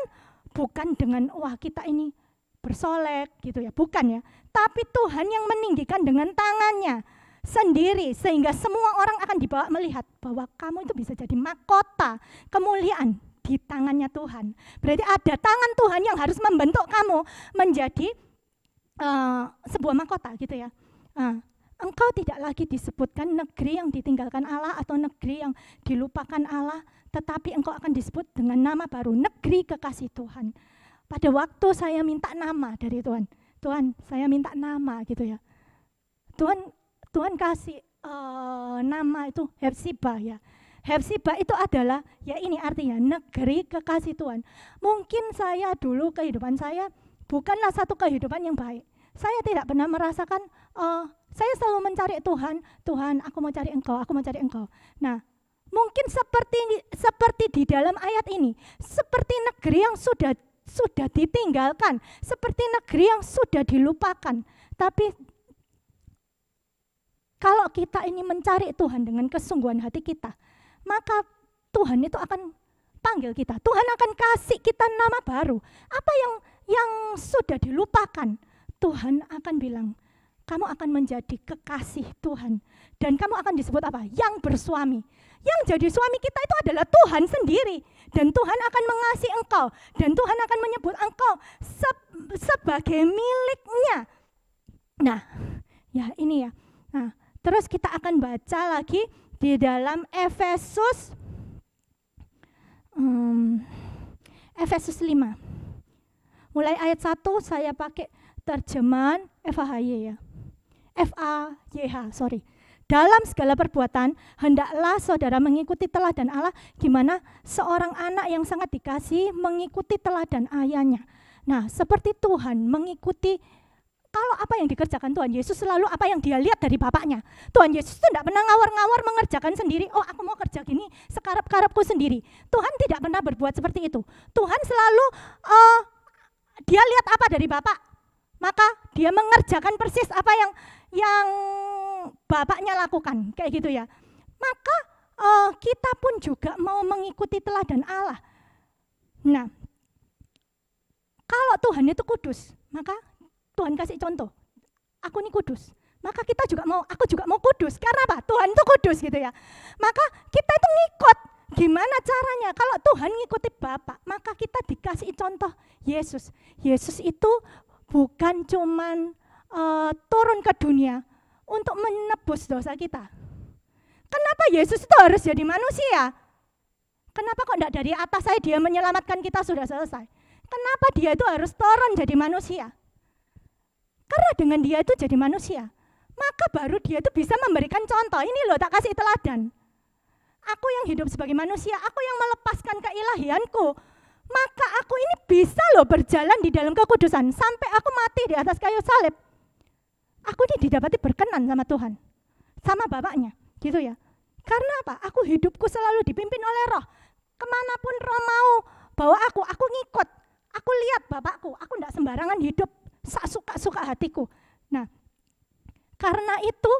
bukan dengan wah kita ini bersolek gitu ya, bukan ya. Tapi Tuhan yang meninggikan dengan tangannya sendiri sehingga semua orang akan dibawa melihat bahwa kamu itu bisa jadi mahkota kemuliaan di tangannya Tuhan. Berarti ada tangan Tuhan yang harus membentuk kamu menjadi sebuah mahkota gitu ya. Engkau tidak lagi disebutkan negeri yang ditinggalkan Allah atau negeri yang dilupakan Allah, tetapi engkau akan disebut dengan nama baru, negeri kekasih Tuhan. Pada waktu saya minta nama dari Tuhan, Tuhan saya minta nama gitu ya. Tuhan kasih nama itu Hepzibah ya. Hepzibah itu adalah ya ini artinya negeri kekasih Tuhan. Mungkin saya dulu kehidupan saya bukanlah satu kehidupan yang baik. Saya tidak pernah merasakan, saya selalu mencari Tuhan, Tuhan aku mau cari Engkau, aku mau cari Engkau. Nah, mungkin seperti di dalam ayat ini, seperti negeri yang sudah ditinggalkan, seperti negeri yang sudah dilupakan. Tapi kalau kita ini mencari Tuhan dengan kesungguhan hati kita, maka Tuhan itu akan panggil kita. Tuhan akan kasih kita nama baru. Apa yang sudah dilupakan, Tuhan akan bilang, kamu akan menjadi kekasih Tuhan. Dan kamu akan disebut apa? Yang bersuami. Yang jadi suami kita itu adalah Tuhan sendiri. Dan Tuhan akan mengasihi engkau. Dan Tuhan akan menyebut engkau sebagai miliknya. Nah, ya ini ya. Nah, terus kita akan baca lagi di dalam Efesus 5. Mulai ayat 1 saya pakai terjemahan FAHY ya. FAYH, sorry. Dalam segala perbuatan, hendaklah saudara mengikuti teladan Allah, gimana seorang anak yang sangat dikasihi mengikuti teladan ayahnya. Nah, seperti Tuhan mengikuti, kalau apa yang dikerjakan Tuhan Yesus selalu apa yang dia lihat dari Bapaknya. Tuhan Yesus itu tidak pernah ngawur-ngawur mengerjakan sendiri, oh aku mau kerja gini, sekarap-karapku sendiri. Tuhan tidak pernah berbuat seperti itu. Tuhan selalu, dia lihat apa dari Bapak, maka dia mengerjakan persis apa yang Bapaknya lakukan, kayak gitu ya. maka kita pun juga mau mengikuti teladan Allah. Nah, kalau Tuhan itu kudus, maka Tuhan kasih contoh, aku ini kudus, maka aku juga mau kudus. Karena apa? Tuhan itu kudus gitu ya. Maka kita itu ngikut. Gimana caranya? Kalau Tuhan ngikuti Bapa, maka kita dikasih contoh Yesus. Yesus itu bukan cuman turun ke dunia untuk menebus dosa kita. Kenapa Yesus itu harus jadi manusia? Kenapa kok enggak dari atas saya dia menyelamatkan kita sudah selesai? Kenapa dia itu harus turun jadi manusia? Karena dengan dia itu jadi manusia, maka baru dia itu bisa memberikan contoh. Ini loh, tak kasih teladan. Aku yang hidup sebagai manusia, aku yang melepaskan keilahianku, maka aku ini bisa loh berjalan di dalam kekudusan sampai aku mati di atas kayu salib. Aku ini didapati berkenan sama Tuhan, sama Bapaknya, gitu ya. Karena apa? Aku hidupku selalu dipimpin oleh Roh. Kemanapun Roh mau bawa aku ngikut. Aku lihat Bapakku, aku tidak sembarangan hidup suka-suka hatiku. Nah, karena itu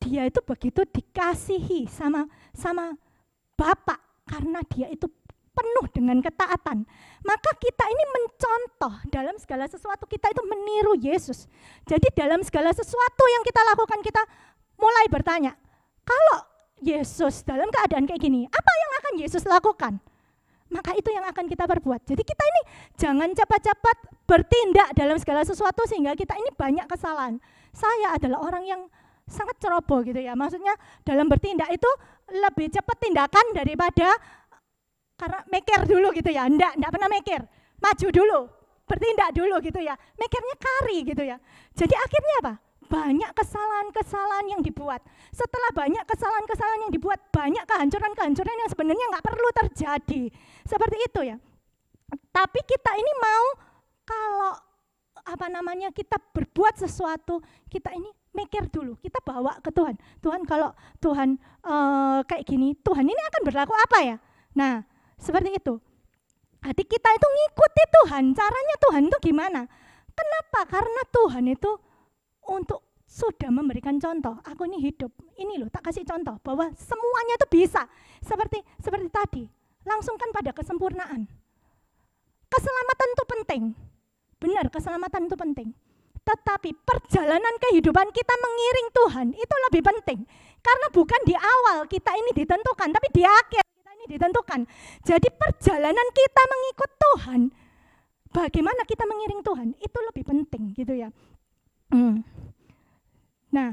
dia itu begitu dikasihi sama Bapak, karena dia itu penuh dengan ketaatan. Maka kita ini mencontoh dalam segala sesuatu, kita itu meniru Yesus. Jadi dalam segala sesuatu yang kita lakukan, kita mulai bertanya, kalau Yesus dalam keadaan kayak gini, apa yang akan Yesus lakukan? Maka itu yang akan kita perbuat. Jadi kita ini jangan cepat-cepat bertindak dalam segala sesuatu sehingga kita ini banyak kesalahan. Saya adalah orang yang sangat ceroboh gitu ya. Maksudnya dalam bertindak itu lebih cepat tindakan daripada karena mikir dulu gitu ya. Enggak pernah mikir. Maju dulu, bertindak dulu gitu ya. Mikirnya kari gitu ya. Jadi akhirnya apa? Banyak kesalahan-kesalahan yang dibuat. Setelah banyak kesalahan-kesalahan yang dibuat, banyak kehancuran-kehancuran yang sebenarnya nggak perlu terjadi. Seperti itu ya. Tapi kita ini mau kalau kita berbuat sesuatu, kita ini mikir dulu, kita bawa ke Tuhan. Tuhan, kalau Tuhan kayak gini, Tuhan ini akan berlaku apa ya? Nah, seperti itu. Hati kita itu ngikuti Tuhan, caranya Tuhan itu gimana? Kenapa? Karena Tuhan itu untuk sudah memberikan contoh. Aku ini hidup, ini loh tak kasih contoh bahwa semuanya itu bisa. Seperti tadi, langsungkan pada kesempurnaan. Keselamatan itu penting. Benar, keselamatan itu penting. Tetapi perjalanan kehidupan kita mengiring Tuhan itu lebih penting. Karena bukan di awal kita ini ditentukan, tapi di akhir kita ini ditentukan. Jadi perjalanan kita mengikut Tuhan, bagaimana kita mengiring Tuhan, itu lebih penting gitu ya. Nah,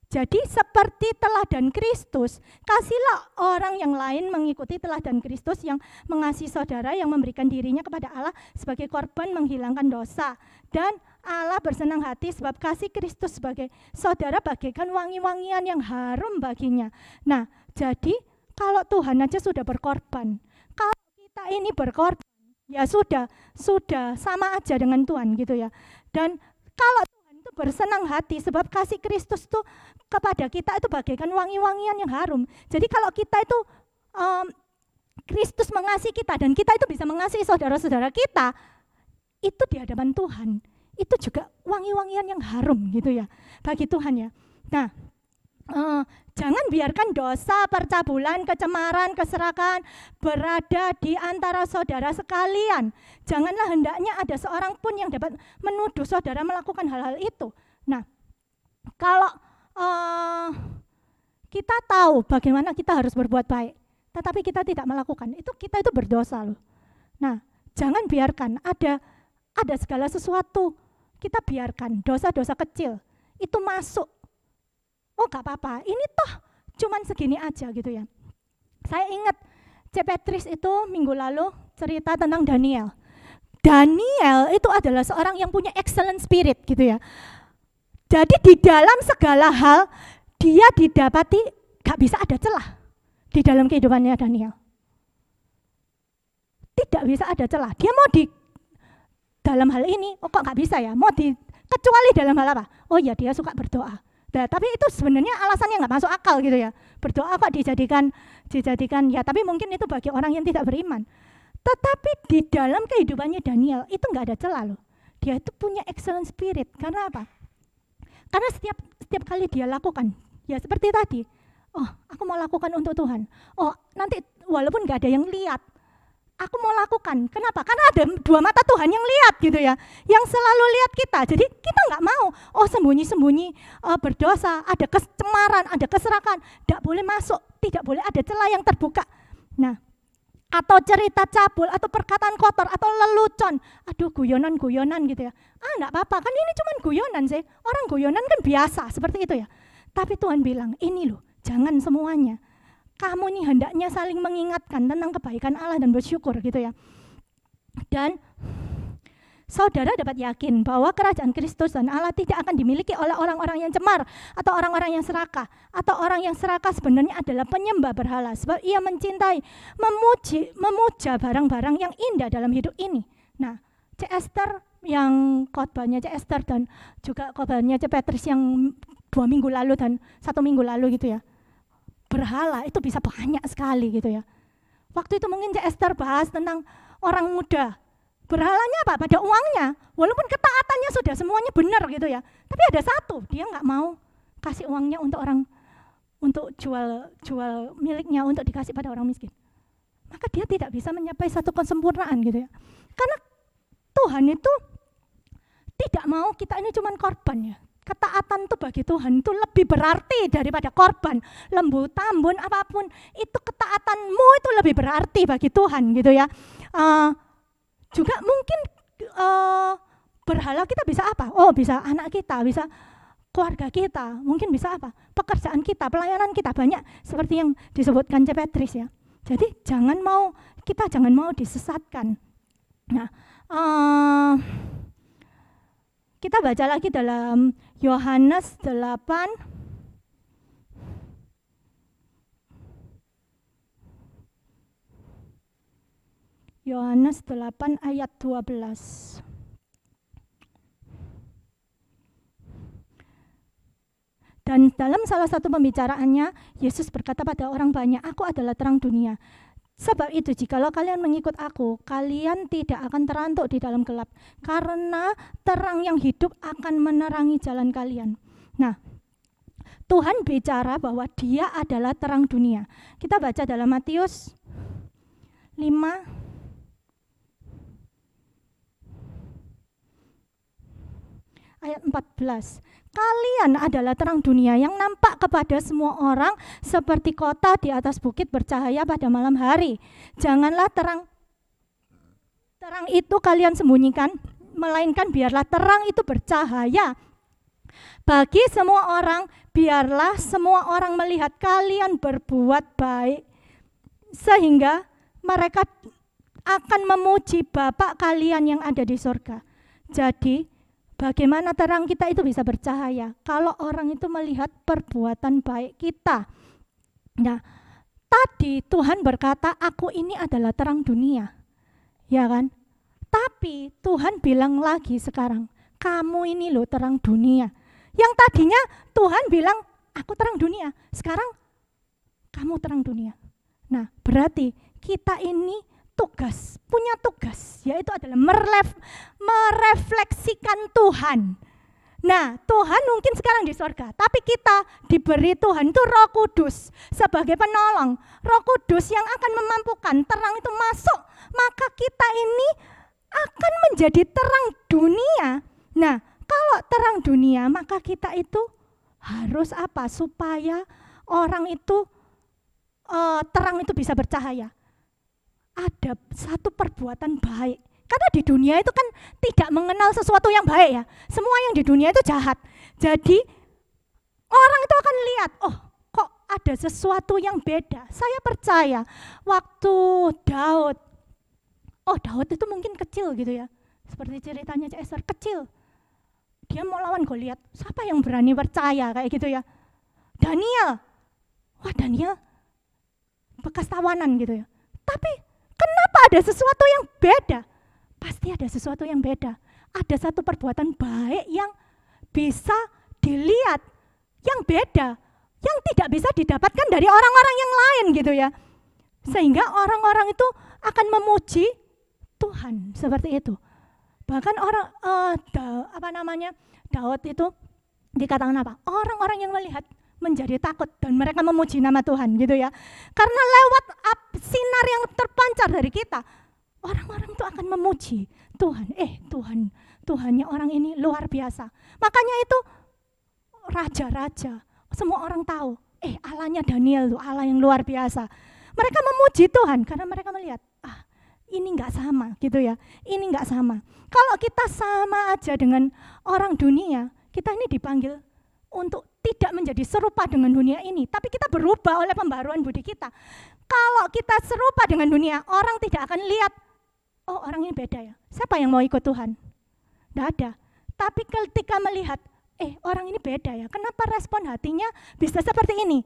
jadi seperti teladan Kristus, kasihlah orang yang lain mengikuti teladan Kristus yang mengasihi saudara, yang memberikan dirinya kepada Allah sebagai korban menghilangkan dosa. Dan Allah bersenang hati sebab kasih Kristus sebagai saudara bagaikan wangi-wangian yang harum baginya. Nah, jadi kalau Tuhan aja sudah berkorban, kalau kita ini berkorban, ya sudah sama aja dengan Tuhan gitu ya. Dan kalau Tuhan itu bersenang hati sebab kasih Kristus itu kepada kita itu bagaikan wangi-wangian yang harum. Jadi kalau kita itu Kristus mengasihi kita dan kita itu bisa mengasihi saudara-saudara kita, itu di hadapan Tuhan itu juga wangi-wangian yang harum gitu ya bagi Tuhan ya. Nah, jangan biarkan dosa, percabulan, kecemaran, keserakahan berada di antara saudara sekalian. Janganlah hendaknya ada seorang pun yang dapat menuduh saudara melakukan hal-hal itu. Nah, kalau kita tahu bagaimana kita harus berbuat baik, tetapi kita tidak melakukan, kita itu berdosa loh. Nah, jangan biarkan ada segala sesuatu, kita biarkan dosa-dosa kecil itu masuk. Oh gak apa-apa, ini toh cuman segini aja gitu ya. Saya ingat C. Petris itu minggu lalu cerita tentang Daniel. Daniel itu adalah seorang yang punya excellent spirit gitu ya. Jadi di dalam segala hal dia didapati gak bisa ada celah di dalam kehidupannya Daniel. Tidak bisa ada celah. Dia mau di dalam hal ini, oh kok gak bisa ya? Kecuali dalam hal apa? Oh ya dia suka berdoa. Nah, tapi itu sebenarnya alasannya nggak masuk akal gitu ya. Berdoa kok dijadikan ya, tapi mungkin itu bagi orang yang tidak beriman. Tetapi di dalam kehidupannya Daniel itu nggak ada celah loh. Dia itu punya excellent spirit. Karena apa? Karena setiap kali dia lakukan, Ya seperti tadi, oh aku mau lakukan untuk Tuhan. Oh nanti walaupun gak ada yang lihat, aku mau lakukan. Kenapa? Karena ada dua mata Tuhan yang lihat gitu ya, yang selalu lihat kita. Jadi kita nggak mau, sembunyi-sembunyi berdosa, ada kecemaran, ada keserakan, tidak boleh masuk, tidak boleh ada celah yang terbuka. Nah, atau cerita cabul, atau perkataan kotor, atau lelucon, aduh guyonan gitu ya. Nggak apa-apa, kan ini cuma guyonan sih. Orang guyonan kan biasa seperti itu ya. Tapi Tuhan bilang, ini loh, jangan semuanya. Kamu nih hendaknya saling mengingatkan tentang kebaikan Allah dan bersyukur gitu ya. Dan saudara dapat yakin bahwa kerajaan Kristus dan Allah tidak akan dimiliki oleh orang-orang yang cemar atau orang-orang yang serakah. Atau orang yang serakah sebenarnya adalah penyembah berhala, sebab ia mencintai, memuja barang-barang yang indah dalam hidup ini. Nah, C. Esther yang khotbahnya C. Esther dan juga khotbahnya C. Petrus yang 2 minggu lalu dan 1 minggu lalu gitu ya. Berhala itu bisa banyak sekali gitu ya. Waktu itu mungkin C. Esther bahas tentang orang muda. Berhalanya apa? Pada uangnya. Walaupun ketaatannya sudah semuanya benar gitu ya. Tapi ada satu, dia nggak mau kasih uangnya untuk jual miliknya untuk dikasih pada orang miskin. Maka dia tidak bisa mencapai satu kesempurnaan gitu ya. Karena Tuhan itu tidak mau kita ini cuma korban ya. Ketaatan itu bagi Tuhan itu lebih berarti daripada korban, lembu, tambun, apapun. Itu ketaatanmu itu lebih berarti bagi Tuhan gitu ya. Juga mungkin berhala kita bisa apa? Bisa anak kita, bisa keluarga kita, mungkin bisa apa? Pekerjaan kita, pelayanan kita, banyak seperti yang disebutkan C. Petrus ya. Jadi kita jangan mau disesatkan. Nah, kita baca lagi dalam Yohanes 8 ayat 12. Dan dalam salah satu pembicaraannya, Yesus berkata pada orang banyak, "Aku adalah terang dunia. Sebab itu jikalau kalian mengikut aku, kalian tidak akan terantuk di dalam gelap, karena terang yang hidup akan menerangi jalan kalian." Nah, Tuhan bicara bahwa dia adalah terang dunia. Kita baca dalam Matius 5 ayat 14. Kalian adalah terang dunia yang nampak kepada semua orang seperti kota di atas bukit bercahaya pada malam hari. Janganlah terang itu kalian sembunyikan, melainkan biarlah terang itu bercahaya bagi semua orang. Biarlah semua orang melihat kalian berbuat baik, sehingga mereka akan memuji Bapa kalian yang ada di surga. Jadi bagaimana terang kita itu bisa bercahaya? Kalau orang itu melihat perbuatan baik kita. Nah, tadi Tuhan berkata, "Aku ini adalah terang dunia." Ya kan? Tapi Tuhan bilang lagi sekarang, "Kamu ini loh terang dunia." Yang tadinya Tuhan bilang, "Aku terang dunia." Sekarang, "Kamu terang dunia." Nah, berarti kita ini punya tugas, yaitu adalah merefleksikan Tuhan. Nah, Tuhan mungkin sekarang di surga, tapi kita diberi Tuhan itu Roh Kudus sebagai penolong. Roh Kudus yang akan memampukan terang itu masuk, maka kita ini akan menjadi terang dunia. Nah, kalau terang dunia, maka kita itu harus apa? Supaya orang itu terang itu bisa bercahaya. Ada satu perbuatan baik. Karena di dunia itu kan tidak mengenal sesuatu yang baik ya. Semua yang di dunia itu jahat. Jadi orang itu akan lihat, kok ada sesuatu yang beda. Saya percaya waktu Daud itu mungkin kecil gitu ya. Seperti ceritanya C. Esther, kecil. Dia mau lawan Goliat. Siapa yang berani percaya kayak gitu ya? Daniel. Daniel bekas tawanan gitu ya. Tapi kenapa ada sesuatu yang beda? Pasti ada sesuatu yang beda. Ada satu perbuatan baik yang bisa dilihat, yang beda, yang tidak bisa didapatkan dari orang-orang yang lain gitu ya. Sehingga orang-orang itu akan memuji Tuhan seperti itu. Bahkan Daud itu dikatakan apa? Orang-orang yang melihat menjadi takut dan mereka memuji nama Tuhan gitu ya. Karena lewat sinar yang terpancar dari kita, orang-orang itu akan memuji Tuhan. Tuhannya orang ini luar biasa. Makanya itu raja-raja, semua orang tahu, Allahnya Daniel tuh Allah yang luar biasa. Mereka memuji Tuhan karena mereka melihat, ini enggak sama gitu ya. Ini enggak sama. Kalau kita sama aja dengan orang dunia, kita ini dipanggil untuk tidak menjadi serupa dengan dunia ini, tapi kita berubah oleh pembaruan budi kita. Kalau kita serupa dengan dunia, orang tidak akan lihat, oh orang ini beda ya. Siapa yang mau ikut Tuhan? Tidak ada. Tapi ketika melihat, orang ini beda ya. Kenapa respon hatinya bisa seperti ini?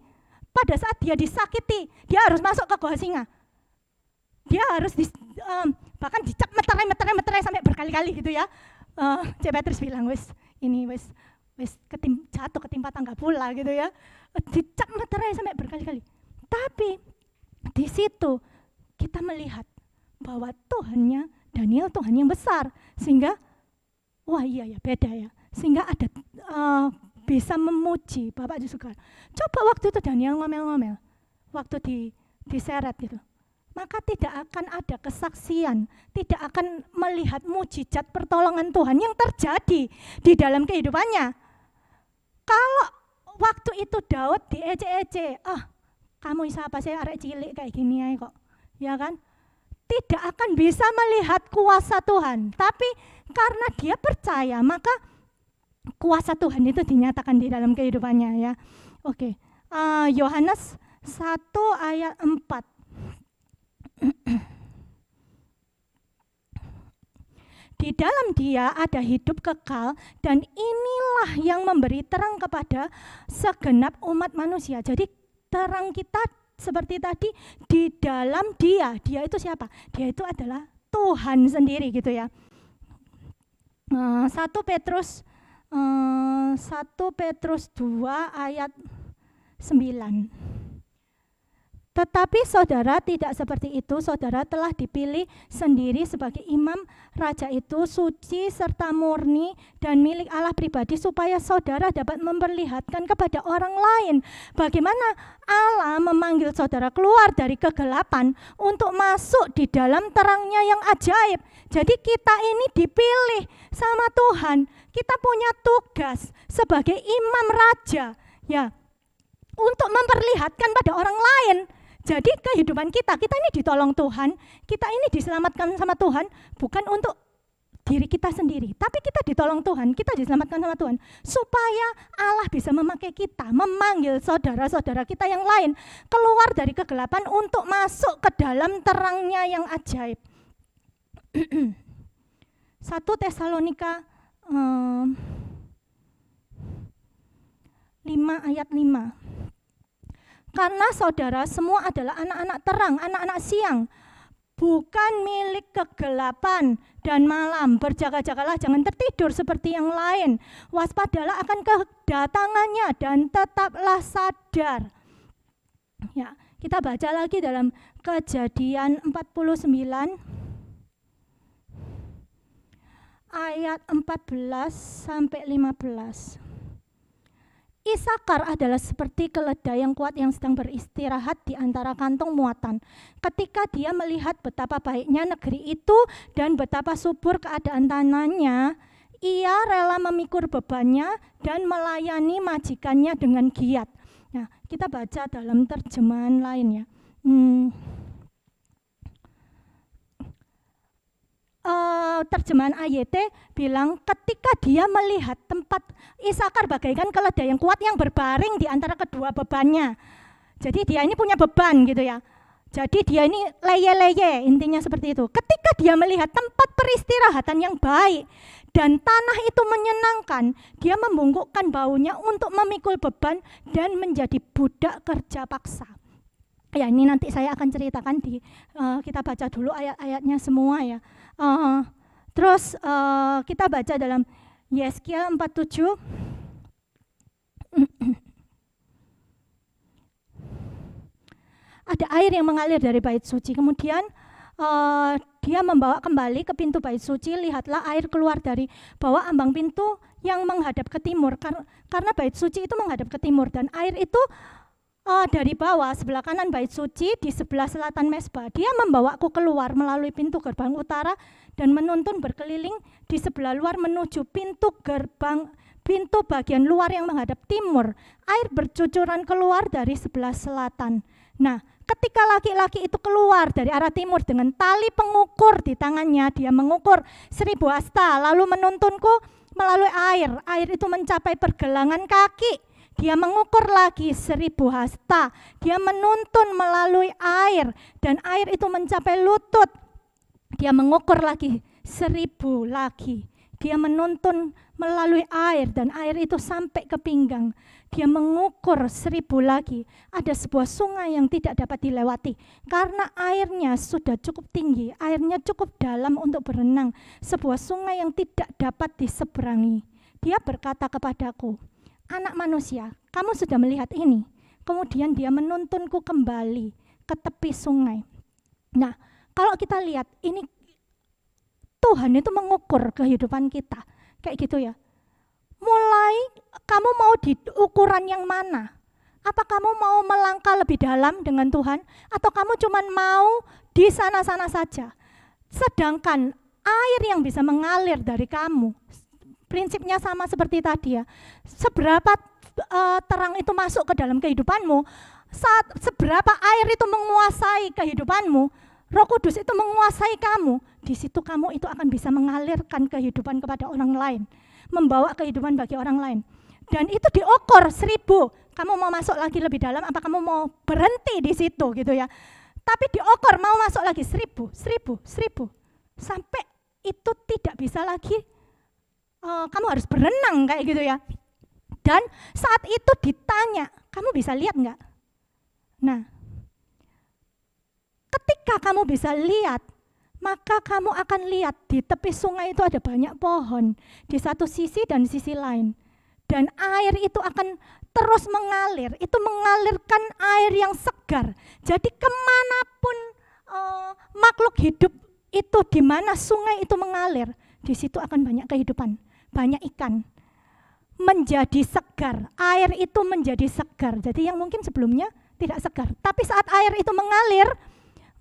Pada saat dia disakiti, dia harus masuk ke gua singa. Dia harus bahkan dicap meterai sampai berkali-kali gitu ya. C. Petrus bilang, wis jatuh ketimpa tangga pula gitu ya. Dicap meterai sampai berkali-kali. Tapi di situ kita melihat bahwa Tuhannya Daniel Tuhan yang besar, sehingga wah iya ya beda ya, sehingga ada bisa memuji Bapak juga. Coba waktu itu Daniel ngomel-ngomel, waktu diseret gitu, maka tidak akan ada kesaksian, tidak akan melihat mujizat pertolongan Tuhan yang terjadi di dalam kehidupannya. Kalau waktu itu Daud diece-ece, kamu siapa sih arek cilik kayak gini aja kok, ya kan? Tidak akan bisa melihat kuasa Tuhan, tapi karena dia percaya, maka kuasa Tuhan itu dinyatakan di dalam kehidupannya ya. Oke, Yohanes 1 ayat 4. Di dalam Dia ada hidup kekal, dan inilah yang memberi terang kepada segenap umat manusia. Jadi terang kita seperti tadi di dalam Dia. Dia itu siapa? Dia itu adalah Tuhan sendiri gitu ya. 1 Petrus 2 ayat 9. Tetapi saudara tidak seperti itu, saudara telah dipilih sendiri sebagai imam, raja itu suci serta murni dan milik Allah pribadi, supaya saudara dapat memperlihatkan kepada orang lain bagaimana Allah memanggil saudara keluar dari kegelapan untuk masuk di dalam terangnya yang ajaib. Jadi kita ini dipilih sama Tuhan, kita punya tugas sebagai imam raja ya, untuk memperlihatkan pada orang lain. Jadi kehidupan kita ini ditolong Tuhan, kita ini diselamatkan sama Tuhan, bukan untuk diri kita sendiri, tapi kita ditolong Tuhan, kita diselamatkan sama Tuhan, supaya Allah bisa memakai kita, memanggil saudara-saudara kita yang lain keluar dari kegelapan untuk masuk ke dalam terangnya yang ajaib. 1 Tesalonika 5 ayat 5. Karena saudara semua adalah anak-anak terang, anak-anak siang, bukan milik kegelapan dan malam. Berjaga-jagalah, jangan tertidur seperti yang lain. Waspadalah akan kedatangannya dan tetaplah sadar. Ya, kita baca lagi dalam Kejadian 49 ayat 14 sampai 15. Isakar adalah seperti keledai yang kuat yang sedang beristirahat di antara kantong muatan. Ketika dia melihat betapa baiknya negeri itu dan betapa subur keadaan tanahnya, ia rela memikul bebannya dan melayani majikannya dengan giat. Nah, kita baca dalam terjemahan lain ya. Terjemahan AYT bilang ketika dia melihat tempat Isakar bagaikan keledai yang kuat yang berbaring di antara kedua bebannya. Jadi dia ini punya beban gitu ya. Jadi dia ini leye-leye, intinya seperti itu. Ketika dia melihat tempat peristirahatan yang baik dan tanah itu menyenangkan, dia membungkukkan baunya untuk memikul beban dan menjadi budak kerja paksa. Ya, ini nanti saya akan ceritakan kita baca dulu ayat-ayatnya semua ya. Terus kita baca dalam Yeskiel 47. Ada air yang mengalir dari bait suci. Kemudian dia membawa kembali ke pintu bait suci. Lihatlah air keluar dari bawah ambang pintu yang menghadap ke timur, karena bait suci itu menghadap ke timur, dan air itu dari bawah sebelah kanan bait suci di sebelah selatan mezbah. Dia membawaku keluar melalui pintu gerbang utara dan menuntun berkeliling di sebelah luar menuju pintu bagian luar yang menghadap timur. Air bercucuran keluar dari sebelah selatan. Nah, ketika laki-laki itu keluar dari arah timur dengan tali pengukur di tangannya, dia mengukur 1000 hasta lalu menuntunku melalui air. Air itu mencapai pergelangan kaki. Dia mengukur lagi 1000 hasta. Dia menuntun melalui air dan air itu mencapai lutut. Dia mengukur lagi 1000 lagi. Dia menuntun melalui air dan air itu sampai ke pinggang. Dia mengukur 1000 lagi. Ada sebuah sungai yang tidak dapat dilewati karena airnya sudah cukup tinggi, airnya cukup dalam untuk berenang. Sebuah sungai yang tidak dapat diseberangi. Dia berkata kepadaku, "Anak manusia, kamu sudah melihat ini." Kemudian dia menuntunku kembali ke tepi sungai. Nah, kalau kita lihat ini Tuhan itu mengukur kehidupan kita. Kayak gitu ya. Mulai kamu mau di ukuran yang mana? Apa kamu mau melangkah lebih dalam dengan Tuhan? Atau kamu cuma mau di sana-sana saja? Sedangkan air yang bisa mengalir dari kamu, prinsipnya sama seperti tadi ya. Seberapa terang itu masuk ke dalam kehidupanmu, seberapa air itu menguasai kehidupanmu, Roh Kudus itu menguasai kamu, di situ kamu itu akan bisa mengalirkan kehidupan kepada orang lain, membawa kehidupan bagi orang lain. Dan itu diukur 1000. Kamu mau masuk lagi lebih dalam, apa kamu mau berhenti di situ gitu ya. Tapi diukur mau masuk lagi 1000, sampai itu tidak bisa lagi. Kamu harus berenang kayak gitu ya. Dan saat itu ditanya, kamu bisa lihat enggak? Nah, ketika kamu bisa lihat, maka kamu akan lihat di tepi sungai itu ada banyak pohon di satu sisi dan sisi lain. Dan air itu akan terus mengalir, itu mengalirkan air yang segar. Jadi kemanapun makhluk hidup itu, di mana sungai itu mengalir, di situ akan banyak kehidupan, banyak ikan. Menjadi segar, air itu menjadi segar. Jadi yang mungkin sebelumnya tidak segar, tapi saat air itu mengalir,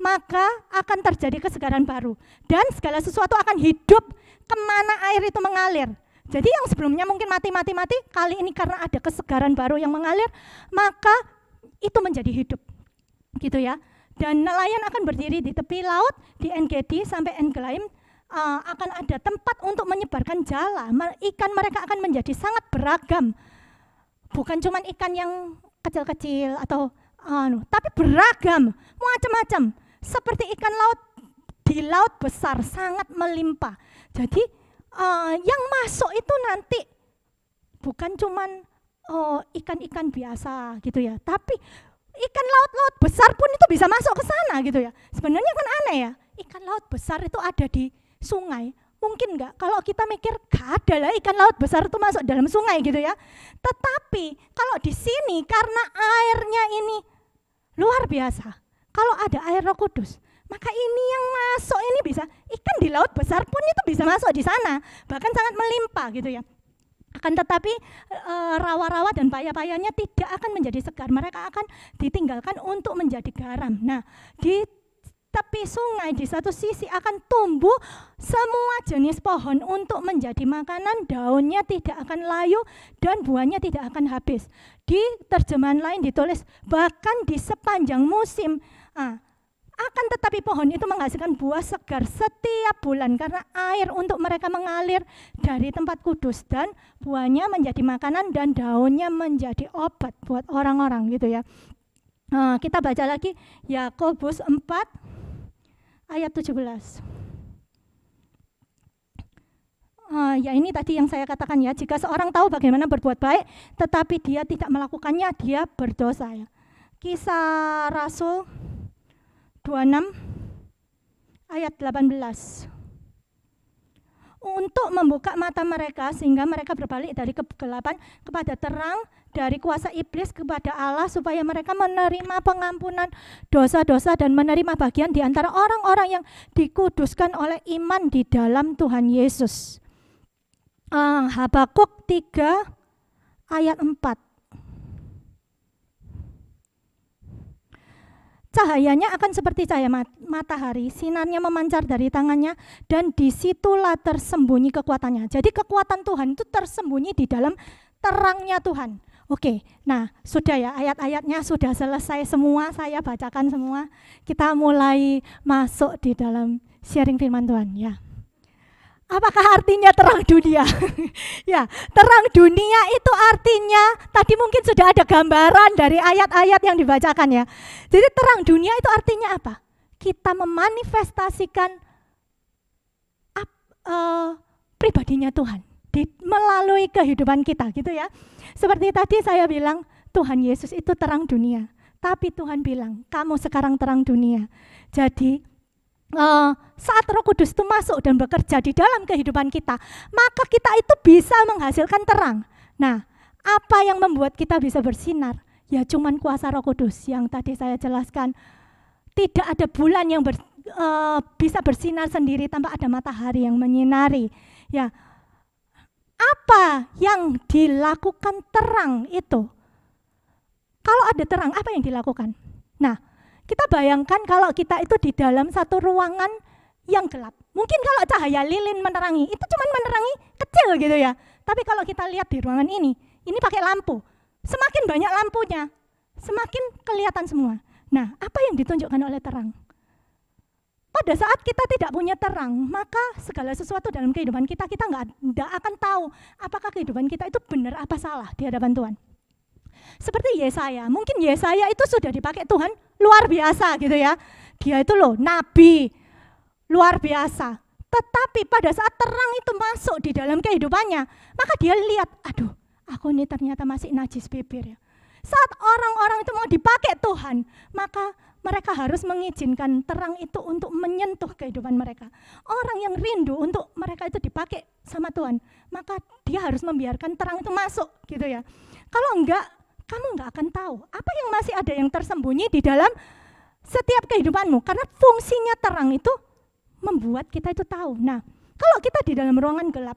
maka akan terjadi kesegaran baru. Dan segala sesuatu akan hidup kemana air itu mengalir. Jadi yang sebelumnya mungkin mati, kali ini karena ada kesegaran baru yang mengalir, maka itu menjadi hidup. Gitu ya. Dan nelayan akan berdiri di tepi laut, di En-Gedi sampai En-Eglaim, akan ada tempat untuk menyebarkan jala. Ikan mereka akan menjadi sangat beragam. Bukan cuma ikan yang kecil-kecil atau tapi beragam, macam-macam. Seperti ikan laut di laut besar sangat melimpah. Jadi yang masuk itu nanti bukan cuman ikan-ikan biasa gitu ya, tapi ikan laut besar pun itu bisa masuk ke sana gitu ya. Sebenarnya kan aneh ya, ikan laut besar itu ada di sungai. Mungkin enggak, kalau kita mikir gak ada lah ikan laut besar itu masuk dalam sungai gitu ya. Tetapi kalau di sini karena airnya ini luar biasa, kalau ada air Roh Kudus, maka ini yang masuk ini bisa, ikan di laut besar pun itu bisa masuk di sana, bahkan sangat melimpah gitu ya. Akan tetapi rawa-rawa dan paya-payanya tidak akan menjadi segar, mereka akan ditinggalkan untuk menjadi garam. Nah, di tepi sungai di satu sisi akan tumbuh semua jenis pohon untuk menjadi makanan, daunnya tidak akan layu dan buahnya tidak akan habis. Di terjemahan lain ditulis bahkan di sepanjang musim akan tetapi pohon itu menghasilkan buah segar setiap bulan karena air untuk mereka mengalir dari tempat kudus dan buahnya menjadi makanan dan daunnya menjadi obat buat orang-orang gitu ya. Kita baca lagi Yakobus 4 ayat 17. Ya ini tadi yang saya katakan ya, jika seorang tahu bagaimana berbuat baik tetapi dia tidak melakukannya, dia berdosa ya. Kisah Rasul 26 ayat 18. Untuk membuka mata mereka sehingga mereka berbalik dari kegelapan kepada terang, dari kuasa iblis kepada Allah, supaya mereka menerima pengampunan dosa-dosa dan menerima bagian di antara orang-orang yang dikuduskan oleh iman di dalam Tuhan Yesus. Habakuk 3 ayat 4. Cahayanya akan seperti cahaya matahari, sinarnya memancar dari tangannya, dan disitulah tersembunyi kekuatannya. Jadi kekuatan Tuhan itu tersembunyi di dalam terangnya Tuhan. Oke, nah sudah ya, ayat-ayatnya sudah selesai semua, saya bacakan semua. Kita mulai masuk di dalam sharing firman Tuhan ya. Apakah artinya terang dunia? Ya, terang dunia itu artinya, tadi mungkin sudah ada gambaran dari ayat-ayat yang dibacakan ya. Jadi terang dunia itu artinya apa? Kita memanifestasikan pribadinya Tuhan melalui kehidupan kita gitu ya. Seperti tadi saya bilang, Tuhan Yesus itu terang dunia. Tapi Tuhan bilang, kamu sekarang terang dunia. Jadi saat Roh Kudus itu masuk dan bekerja di dalam kehidupan kita, maka kita itu bisa menghasilkan terang. Nah, apa yang membuat kita bisa bersinar? Ya cuman kuasa Roh Kudus yang tadi saya jelaskan. Tidak ada bulan yang bisa bersinar sendiri tanpa ada matahari yang menyinari. Ya, apa yang dilakukan terang itu? Kalau ada terang, apa yang dilakukan? Nah, kita bayangkan kalau kita itu di dalam satu ruangan yang gelap. Mungkin kalau cahaya lilin menerangi, itu cuma menerangi kecil gitu ya. Tapi kalau kita lihat di ruangan ini pakai lampu. Semakin banyak lampunya, semakin kelihatan semua. Nah, apa yang ditunjukkan oleh terang? Pada saat kita tidak punya terang, maka segala sesuatu dalam kehidupan kita nggak akan tahu apakah kehidupan kita itu benar apa salah di hadapan Tuhan. Seperti Yesaya, mungkin Yesaya itu sudah dipakai Tuhan luar biasa gitu ya. Dia itu loh nabi luar biasa. Tetapi pada saat terang itu masuk di dalam kehidupannya, maka dia lihat, aduh, aku ini ternyata masih najis bibir ya. Saat orang-orang itu mau dipakai Tuhan, maka mereka harus mengizinkan terang itu untuk menyentuh kehidupan mereka. Orang yang rindu untuk mereka itu dipakai sama Tuhan, maka dia harus membiarkan terang itu masuk gitu ya. Kalau enggak, kamu enggak akan tahu apa yang masih ada yang tersembunyi di dalam setiap kehidupanmu. Karena fungsinya terang itu membuat kita itu tahu. Nah, kalau kita di dalam ruangan gelap,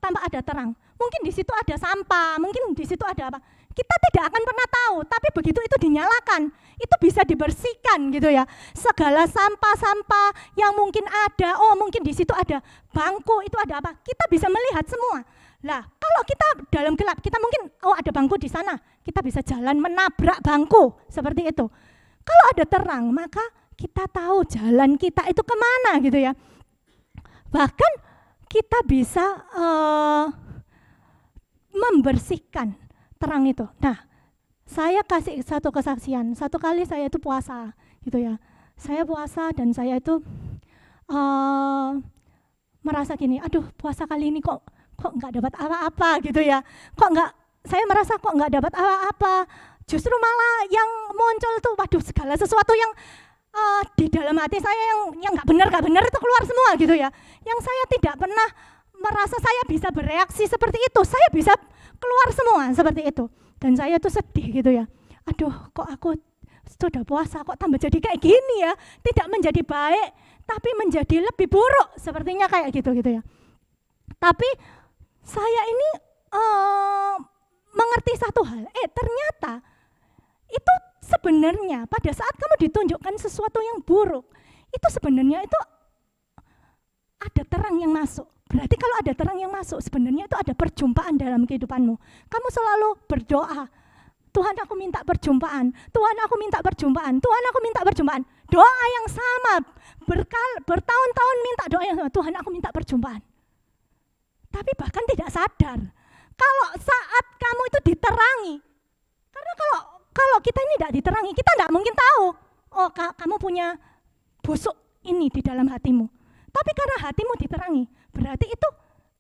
tanpa ada terang, mungkin di situ ada sampah, mungkin di situ ada apa, kita tidak akan pernah tahu. Tapi begitu itu dinyalakan, itu bisa dibersihkan gitu ya. Segala sampah-sampah yang mungkin ada, oh mungkin di situ ada bangku, itu ada apa, kita bisa melihat semua. Lah, kalau kita dalam gelap, kita mungkin, oh ada bangku di sana, kita bisa jalan menabrak bangku, seperti itu. Kalau ada terang, maka kita tahu jalan kita itu kemana gitu ya. Bahkan kita bisa membersihkan terang itu. Nah, saya kasih satu kesaksian. Satu kali saya itu puasa gitu ya. Saya puasa dan saya itu merasa gini, aduh puasa kali ini kok nggak dapat apa-apa gitu ya. Saya merasa kok nggak dapat apa-apa. Justru malah yang muncul tuh, waduh segala sesuatu yang di dalam hati saya yang nggak benar itu keluar semua gitu ya. Yang saya tidak pernah merasa saya bisa bereaksi seperti itu, saya bisa keluar semua seperti itu. Dan saya tuh sedih gitu ya. Aduh, kok aku sudah puasa kok tambah jadi kayak gini ya. Tidak menjadi baik, tapi menjadi lebih buruk, sepertinya kayak gitu ya. Tapi saya ini mengerti satu hal, ternyata itu sebenarnya pada saat kamu ditunjukkan sesuatu yang buruk, itu sebenarnya itu ada terang yang masuk. Berarti kalau ada terang yang masuk, sebenarnya itu ada perjumpaan dalam kehidupanmu. Kamu selalu berdoa, Tuhan aku minta perjumpaan, Tuhan aku minta perjumpaan, Tuhan aku minta perjumpaan. Doa yang sama, bertahun-tahun minta doa yang sama, Tuhan aku minta perjumpaan. Tapi bahkan tidak sadar, kalau saat kamu itu diterangi, karena kalau kita ini tidak diterangi, kita tidak mungkin tahu, oh kamu punya busuk ini di dalam hatimu. Tapi karena hatimu diterangi, berarti itu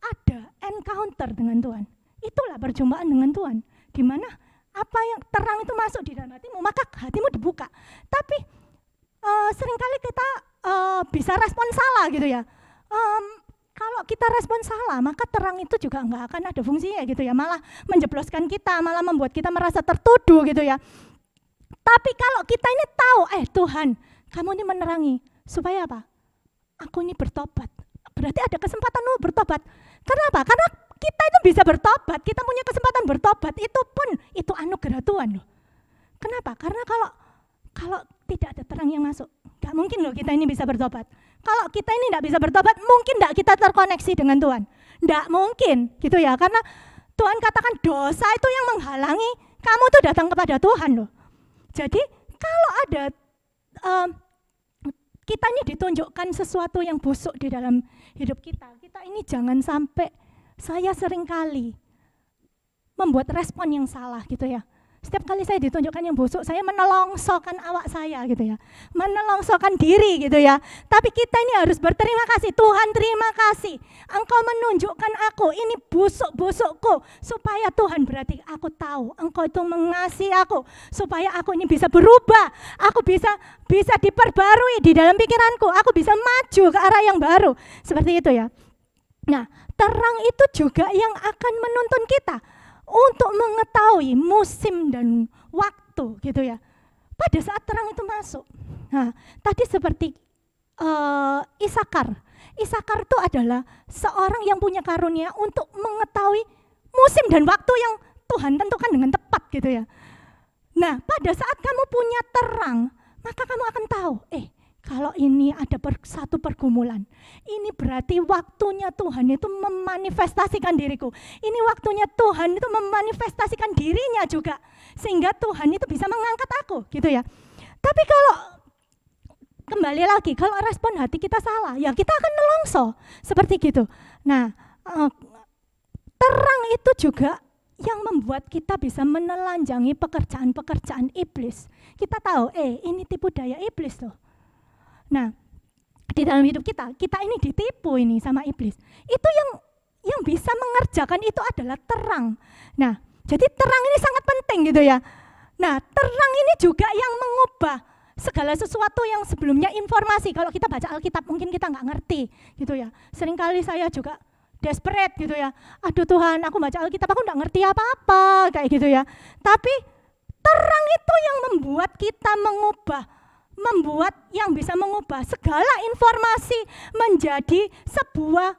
ada encounter dengan Tuhan. Itulah perjumpaan dengan Tuhan. Di mana apa yang terang itu masuk di dalam hatimu, maka hatimu dibuka. Tapi seringkali kita bisa respon salah gitu ya. Kalau kita respon salah, maka terang itu juga nggak akan ada fungsinya gitu ya. Malah menjebloskan kita, malah membuat kita merasa tertuduh gitu ya. Tapi kalau kita ini tahu, Tuhan, kamu ini menerangi, supaya apa? Aku ini bertobat. Berarti ada kesempatan bertobat. Kenapa? Karena kita itu bisa bertobat, kita punya kesempatan bertobat, itu anugerah Tuhan loh. Kenapa? Karena kalau tidak ada terang yang masuk, nggak mungkin loh kita ini bisa bertobat. Kalau kita ini nggak bisa bertobat, mungkin nggak kita terkoneksi dengan Tuhan. Nggak mungkin gitu ya, karena Tuhan katakan dosa itu yang menghalangi kamu tuh datang kepada Tuhan loh. Jadi kalau ada kita ini ditunjukkan sesuatu yang busuk di dalam hidup kita ini jangan sampai, saya seringkali membuat respon yang salah gitu ya. Setiap kali saya ditunjukkan yang busuk, saya menelongsokkan awak saya gitu ya, menelongsokkan diri gitu ya. Tapi kita ini harus berterima kasih, Tuhan terima kasih, Engkau menunjukkan aku ini busuk-busukku, supaya Tuhan berarti aku tahu Engkau itu mengasihi aku, supaya aku ini bisa berubah, aku bisa diperbarui di dalam pikiranku, aku bisa maju ke arah yang baru, seperti itu ya. Nah, terang itu juga yang akan menuntun kita untuk mengetahui musim dan waktu gitu ya. Pada saat terang itu masuk. Nah, tadi seperti Isakar itu adalah seorang yang punya karunia untuk mengetahui musim dan waktu yang Tuhan tentukan dengan tepat gitu ya. Nah, pada saat kamu punya terang, maka kamu akan tahu, kalau ini ada satu pergumulan, ini berarti waktunya Tuhan itu memanifestasikan diriku. Ini waktunya Tuhan itu memanifestasikan dirinya juga, sehingga Tuhan itu bisa mengangkat aku, gitu ya. Tapi kalau kembali lagi, kalau respon hati kita salah, ya kita akan nelongso, seperti gitu. Nah, terang itu juga yang membuat kita bisa menelanjangi pekerjaan-pekerjaan iblis. Kita tahu, ini tipu daya iblis loh. Nah, di dalam hidup kita ini ditipu ini sama iblis. Itu yang bisa mengerjakan itu adalah terang. Nah, jadi terang ini sangat penting gitu ya. Nah, terang ini juga yang mengubah segala sesuatu yang sebelumnya informasi. Kalau kita baca Alkitab mungkin kita nggak ngerti gitu ya. Seringkali saya juga desperate gitu ya. Aduh Tuhan, aku baca Alkitab aku nggak ngerti apa-apa kayak gitu ya. Tapi terang itu yang membuat kita membuat yang bisa mengubah segala informasi menjadi sebuah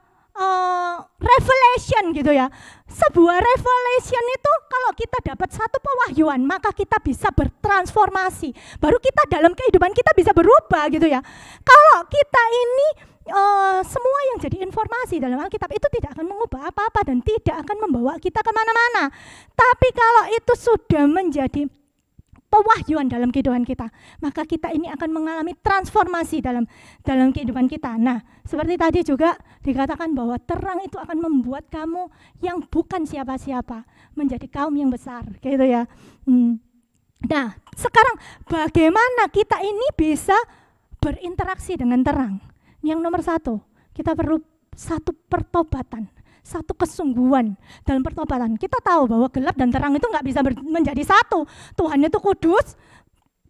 revelation gitu ya. Sebuah revelation itu kalau kita dapat satu pewahyuan, maka kita bisa bertransformasi. Baru kita dalam kehidupan kita bisa berubah gitu ya. Kalau kita ini semua yang jadi informasi dalam Alkitab itu tidak akan mengubah apa-apa dan tidak akan membawa kita kemana-mana. Tapi kalau itu sudah menjadi pewahyuan dalam kehidupan kita, maka kita ini akan mengalami transformasi dalam kehidupan kita. Nah, seperti tadi juga dikatakan bahwa terang itu akan membuat kamu yang bukan siapa-siapa menjadi kaum yang besar, gitu ya. Nah, sekarang bagaimana kita ini bisa berinteraksi dengan terang? Yang nomor satu, kita perlu satu pertobatan, satu kesungguhan dalam pertobatan. Kita tahu bahwa gelap dan terang itu nggak bisa menjadi satu. Tuhan itu kudus,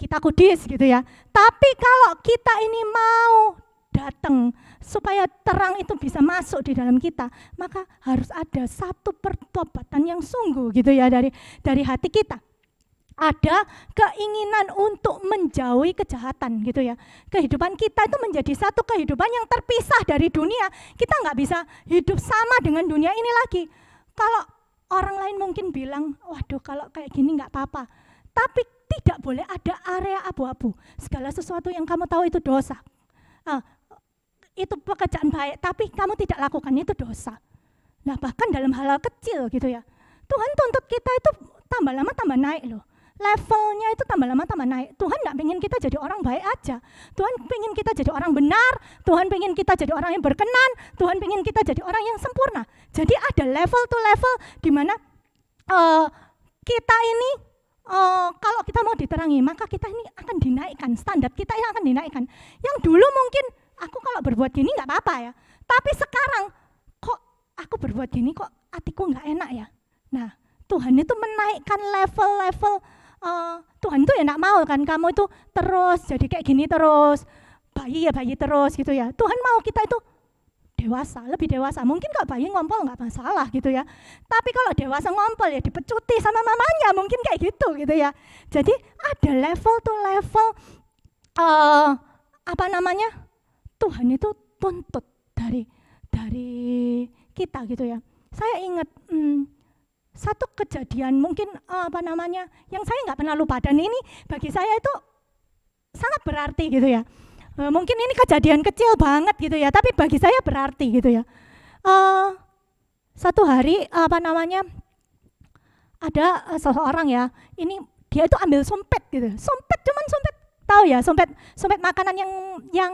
kita kudus gitu ya. Tapi kalau kita ini mau datang supaya terang itu bisa masuk di dalam kita, maka harus ada satu pertobatan yang sungguh gitu ya dari hati kita. Ada keinginan untuk menjauhi kejahatan gitu ya. Kehidupan kita itu menjadi satu kehidupan yang terpisah dari dunia. Kita nggak bisa hidup sama dengan dunia ini lagi. Kalau orang lain mungkin bilang, waduh kalau kayak gini nggak apa-apa. Tapi tidak boleh ada area abu-abu. Segala sesuatu yang kamu tahu itu dosa. Itu pekerjaan baik, tapi kamu tidak lakukan itu dosa. Nah bahkan dalam hal-hal kecil gitu ya. Tuhan tuntut kita itu tambah lama tambah naik loh. Levelnya itu tambah lama tambah naik. Tuhan gak pengen kita jadi orang baik aja. Tuhan pengen kita jadi orang benar. Tuhan pengen kita jadi orang yang berkenan. Tuhan pengen kita jadi orang yang sempurna. Jadi ada level to level di mana kita ini kalau kita mau diterangi, maka kita ini akan dinaikkan. Standar kita ini akan dinaikkan. Yang dulu mungkin aku kalau berbuat gini gak apa-apa ya. Tapi sekarang kok aku berbuat gini kok hatiku gak enak ya. Nah Tuhan itu menaikkan level-level. Tuhan itu ya nak mau kan kamu itu terus jadi kayak gini terus, bayi terus gitu ya. Tuhan mau kita itu dewasa, lebih dewasa. Mungkin kalau bayi ngompol nggak masalah gitu ya. Tapi kalau dewasa ngompol ya dipecuti sama mamanya, mungkin kayak gitu ya. Jadi ada level to level Tuhan itu tuntut dari kita gitu ya. Saya ingat satu kejadian mungkin yang saya nggak pernah lupa, dan ini bagi saya itu sangat berarti gitu ya. Mungkin ini kejadian kecil banget gitu ya, tapi bagi saya berarti gitu ya. Satu hari ada seseorang ya, ini dia itu ambil sompet gitu, sompet tahu ya, sompet makanan yang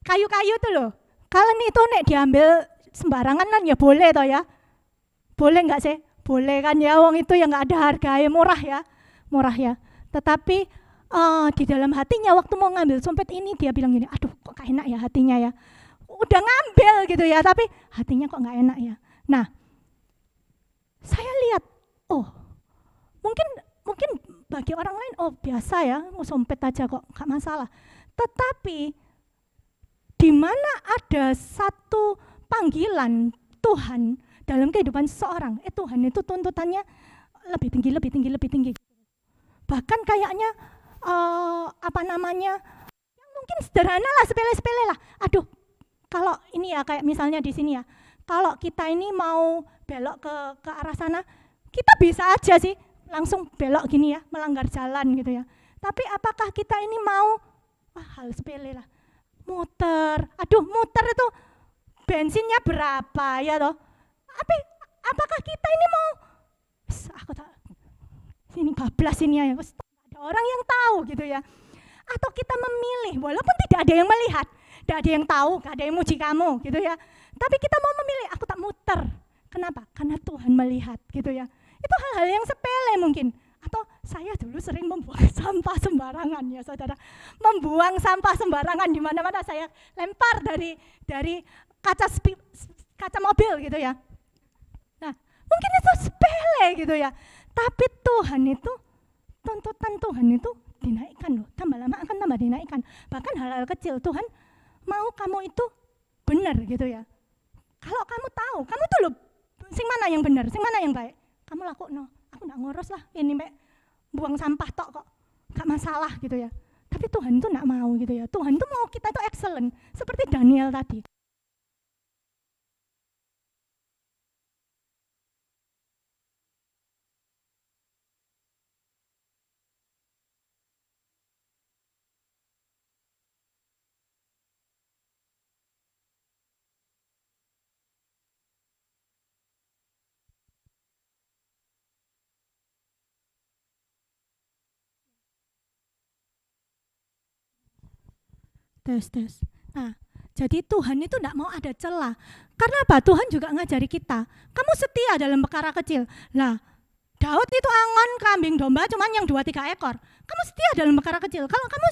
kayu-kayu tuh loh. Kalau itu nek diambil sembarangan kan ya boleh toh ya, boleh nggak sih? Boleh kan ya, wong itu yang nggak ada harganya, murah ya. Tetapi di dalam hatinya waktu mau ngambil sompet ini dia bilang gini, aduh kok gak enak ya hatinya ya, udah ngambil gitu ya, tapi hatinya kok gak enak ya. Nah, saya lihat, mungkin bagi orang lain biasa ya, mau sompet aja kok gak masalah. Tetapi di mana ada satu panggilan Tuhan dalam kehidupan seseorang, Tuhan itu tuntutannya lebih tinggi. Bahkan kayaknya yang mungkin sederhana lah, sepele lah. Aduh, kalau ini ya kayak misalnya di sini ya, kalau kita ini mau belok ke arah sana, kita bisa aja sih langsung belok gini ya, melanggar jalan gitu ya. Tapi apakah kita ini mau hal sepele lah, muter itu bensinnya berapa ya toh? Apakah kita ini mau ini bablas ini ya, ada orang yang tahu gitu ya. Atau kita memilih, walaupun tidak ada yang melihat, tidak ada yang tahu, tidak ada yang muji kamu gitu ya, tapi kita mau memilih, aku tak muter. Kenapa? Karena Tuhan melihat gitu ya. Itu hal-hal yang sepele mungkin. Atau saya dulu sering membuang sampah sembarangan ya saudara, membuang sampah sembarangan di mana-mana, saya lempar dari kaca mobil gitu ya. Nah, mungkin itu sepele gitu ya, tapi Tuhan itu, tuntutan Tuhan itu dinaikkan loh, tambah lama akan tambah dinaikkan. Bahkan hal-hal kecil Tuhan mau kamu itu benar gitu ya. Kalau kamu tahu, kamu tuh loh, sing mana yang benar, sing mana yang baik, kamu lakukan. Aku nggak ngurus lah, ini buang sampah tok kok, gak masalah gitu ya. Tapi Tuhan itu nggak mau gitu ya. Tuhan itu mau kita itu excellent, seperti Daniel tadi. Tes. Nah, jadi Tuhan itu tidak mau ada celah. Karena apa? Tuhan juga ngajari kita, kamu setia dalam perkara kecil. Lah, Daud itu angon kambing domba cuman yang 2-3 ekor. Kamu setia dalam perkara kecil. Kalau kamu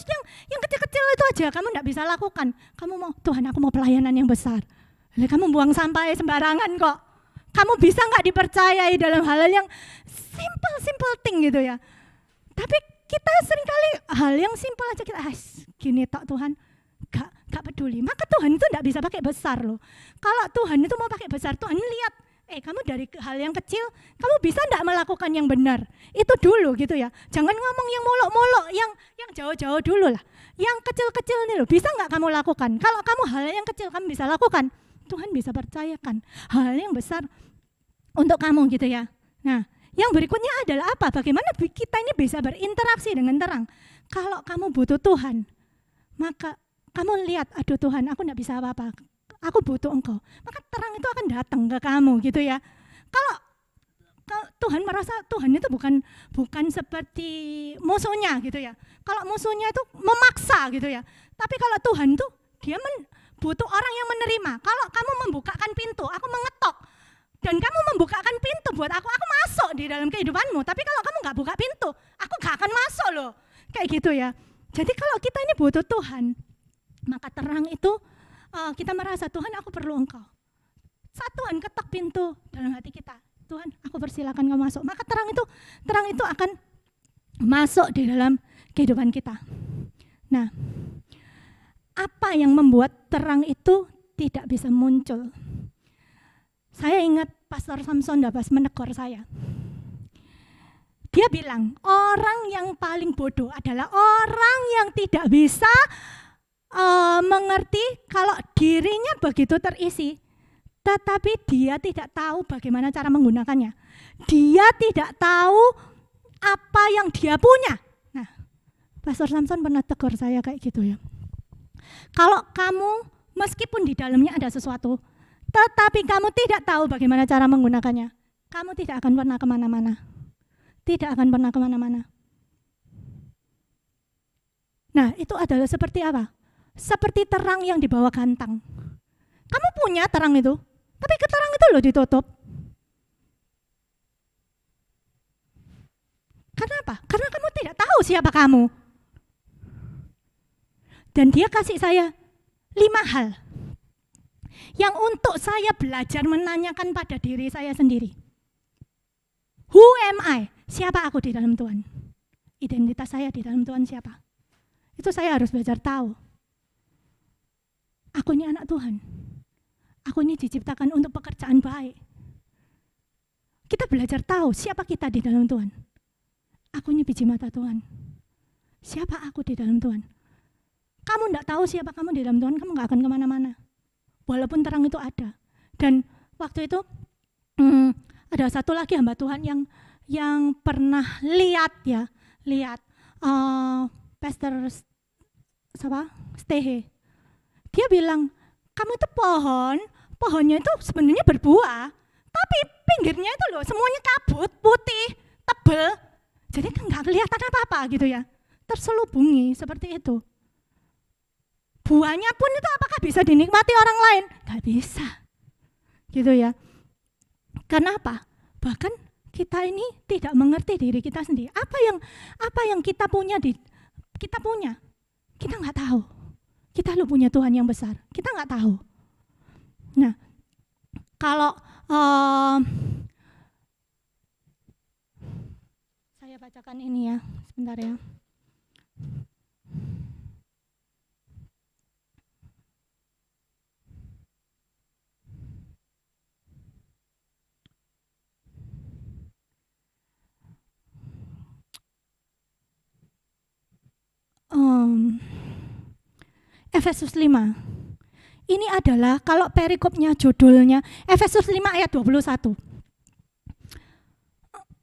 yang kecil-kecil itu aja kamu tidak bisa lakukan. Kamu mau, Tuhan aku mau pelayanan yang besar. Lah, kamu buang sampah sembarangan kok. Kamu bisa nggak dipercayai dalam hal yang simple thing gitu ya. Tapi kita seringkali hal yang simple aja kita gini tok Tuhan. Gak peduli, maka Tuhan itu tidak bisa pakai besar loh. Kalau Tuhan itu mau pakai besar, Tuhan lihat, kamu dari hal yang kecil, kamu bisa tidak melakukan yang benar. Itu dulu gitu ya. Jangan ngomong yang molok-molok, yang jauh-jauh dulu lah. Yang kecil-kecil nih loh, bisa nggak kamu lakukan? Kalau kamu hal yang kecil kamu bisa lakukan, Tuhan bisa percayakan hal yang besar untuk kamu gitu ya. Nah, yang berikutnya adalah apa? Bagaimana kita ini bisa berinteraksi dengan terang? Kalau kamu butuh Tuhan, maka kamu lihat, aduh Tuhan, aku tidak bisa apa-apa, aku butuh Engkau. Maka terang itu akan datang ke kamu gitu ya. Kalau Tuhan merasa Tuhan itu bukan seperti musuhnya gitu ya. Kalau musuhnya itu memaksa gitu ya. Tapi kalau Tuhan tuh dia butuh orang yang menerima. Kalau kamu membukakan pintu, aku mengetok, dan kamu membukakan pintu buat aku masuk di dalam kehidupanmu. Tapi kalau kamu nggak buka pintu, aku nggak akan masuk loh. Kayak gitu ya. Jadi kalau kita ini butuh Tuhan, maka terang itu kita merasa, Tuhan aku perlu Engkau. Saat Tuhan ketok pintu dalam hati kita, Tuhan aku persilakan Engkau masuk, maka terang itu akan masuk di dalam kehidupan kita. Nah, apa yang membuat terang itu tidak bisa muncul? Saya ingat Pastor Samson Dabas menegur saya. Dia bilang, orang yang paling bodoh adalah orang yang tidak bisa mengerti kalau dirinya begitu terisi, tetapi dia tidak tahu bagaimana cara menggunakannya. Dia tidak tahu apa yang dia punya. Nah, Pastor Samson pernah tegur saya kayak gitu ya. Kalau kamu meskipun di dalamnya ada sesuatu, tetapi kamu tidak tahu bagaimana cara menggunakannya, kamu tidak akan pernah kemana-mana. Tidak akan pernah kemana-mana. Nah, itu adalah seperti apa? Seperti terang yang dibawa gantang. Kamu punya terang itu, tapi terang itu loh ditutup. Karena apa? Karena kamu tidak tahu siapa kamu. Dan dia kasih saya 5 hal yang untuk saya belajar menanyakan pada diri saya sendiri. Who am I? Siapa aku di dalam Tuhan? Identitas saya di dalam Tuhan siapa? Itu saya harus belajar tahu. Aku ini anak Tuhan. Aku ini diciptakan untuk pekerjaan baik. Kita belajar tahu siapa kita di dalam Tuhan. Aku ini biji mata Tuhan. Siapa aku di dalam Tuhan? Kamu tidak tahu siapa kamu di dalam Tuhan, kamu gak akan kemana-mana. Walaupun terang itu ada. Dan waktu itu ada satu lagi hamba Tuhan yang pernah lihat Pastor Stehe. Dia bilang, kamu itu pohonnya itu sebenarnya berbuah, tapi pinggirnya itu loh semuanya kabut, putih, tebel. Jadi nggak kelihatan apa-apa gitu ya. Terselubungi seperti itu. Buahnya pun itu apakah bisa dinikmati orang lain? Nggak bisa. Gitu ya. Kenapa? Bahkan kita ini tidak mengerti diri kita sendiri. Apa yang kita punya kita nggak tahu. Kita lu punya Tuhan yang besar. Kita nggak tahu. Nah, kalau saya bacakan ini ya, sebentar ya. Efesus 5. Ini adalah kalau perikopnya judulnya Efesus 5 ayat 21.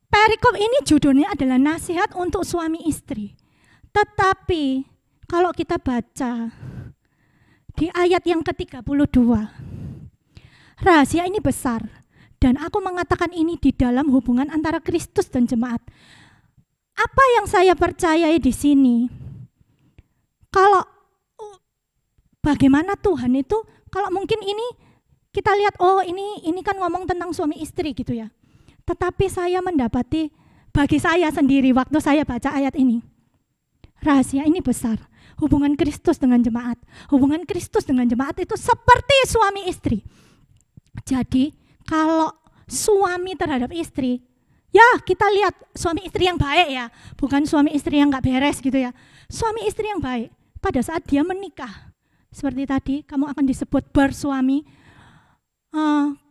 Perikop ini judulnya adalah nasihat untuk suami istri. Tetapi kalau kita baca di ayat yang ke-32, rahasia ini besar dan aku mengatakan ini di dalam hubungan antara Kristus dan jemaat. Apa yang saya percayai di sini? Kalau bagaimana Tuhan itu, kalau mungkin ini kita lihat, oh ini kan ngomong tentang suami istri gitu ya. Tetapi saya mendapati, bagi saya sendiri waktu saya baca ayat ini, rahasia ini besar. Hubungan Kristus dengan jemaat. Hubungan Kristus dengan jemaat itu seperti suami istri. Jadi kalau suami terhadap istri, ya kita lihat suami istri yang baik ya, bukan suami istri yang gak beres gitu ya. Suami istri yang baik pada saat dia menikah, seperti tadi kamu akan disebut bersuami.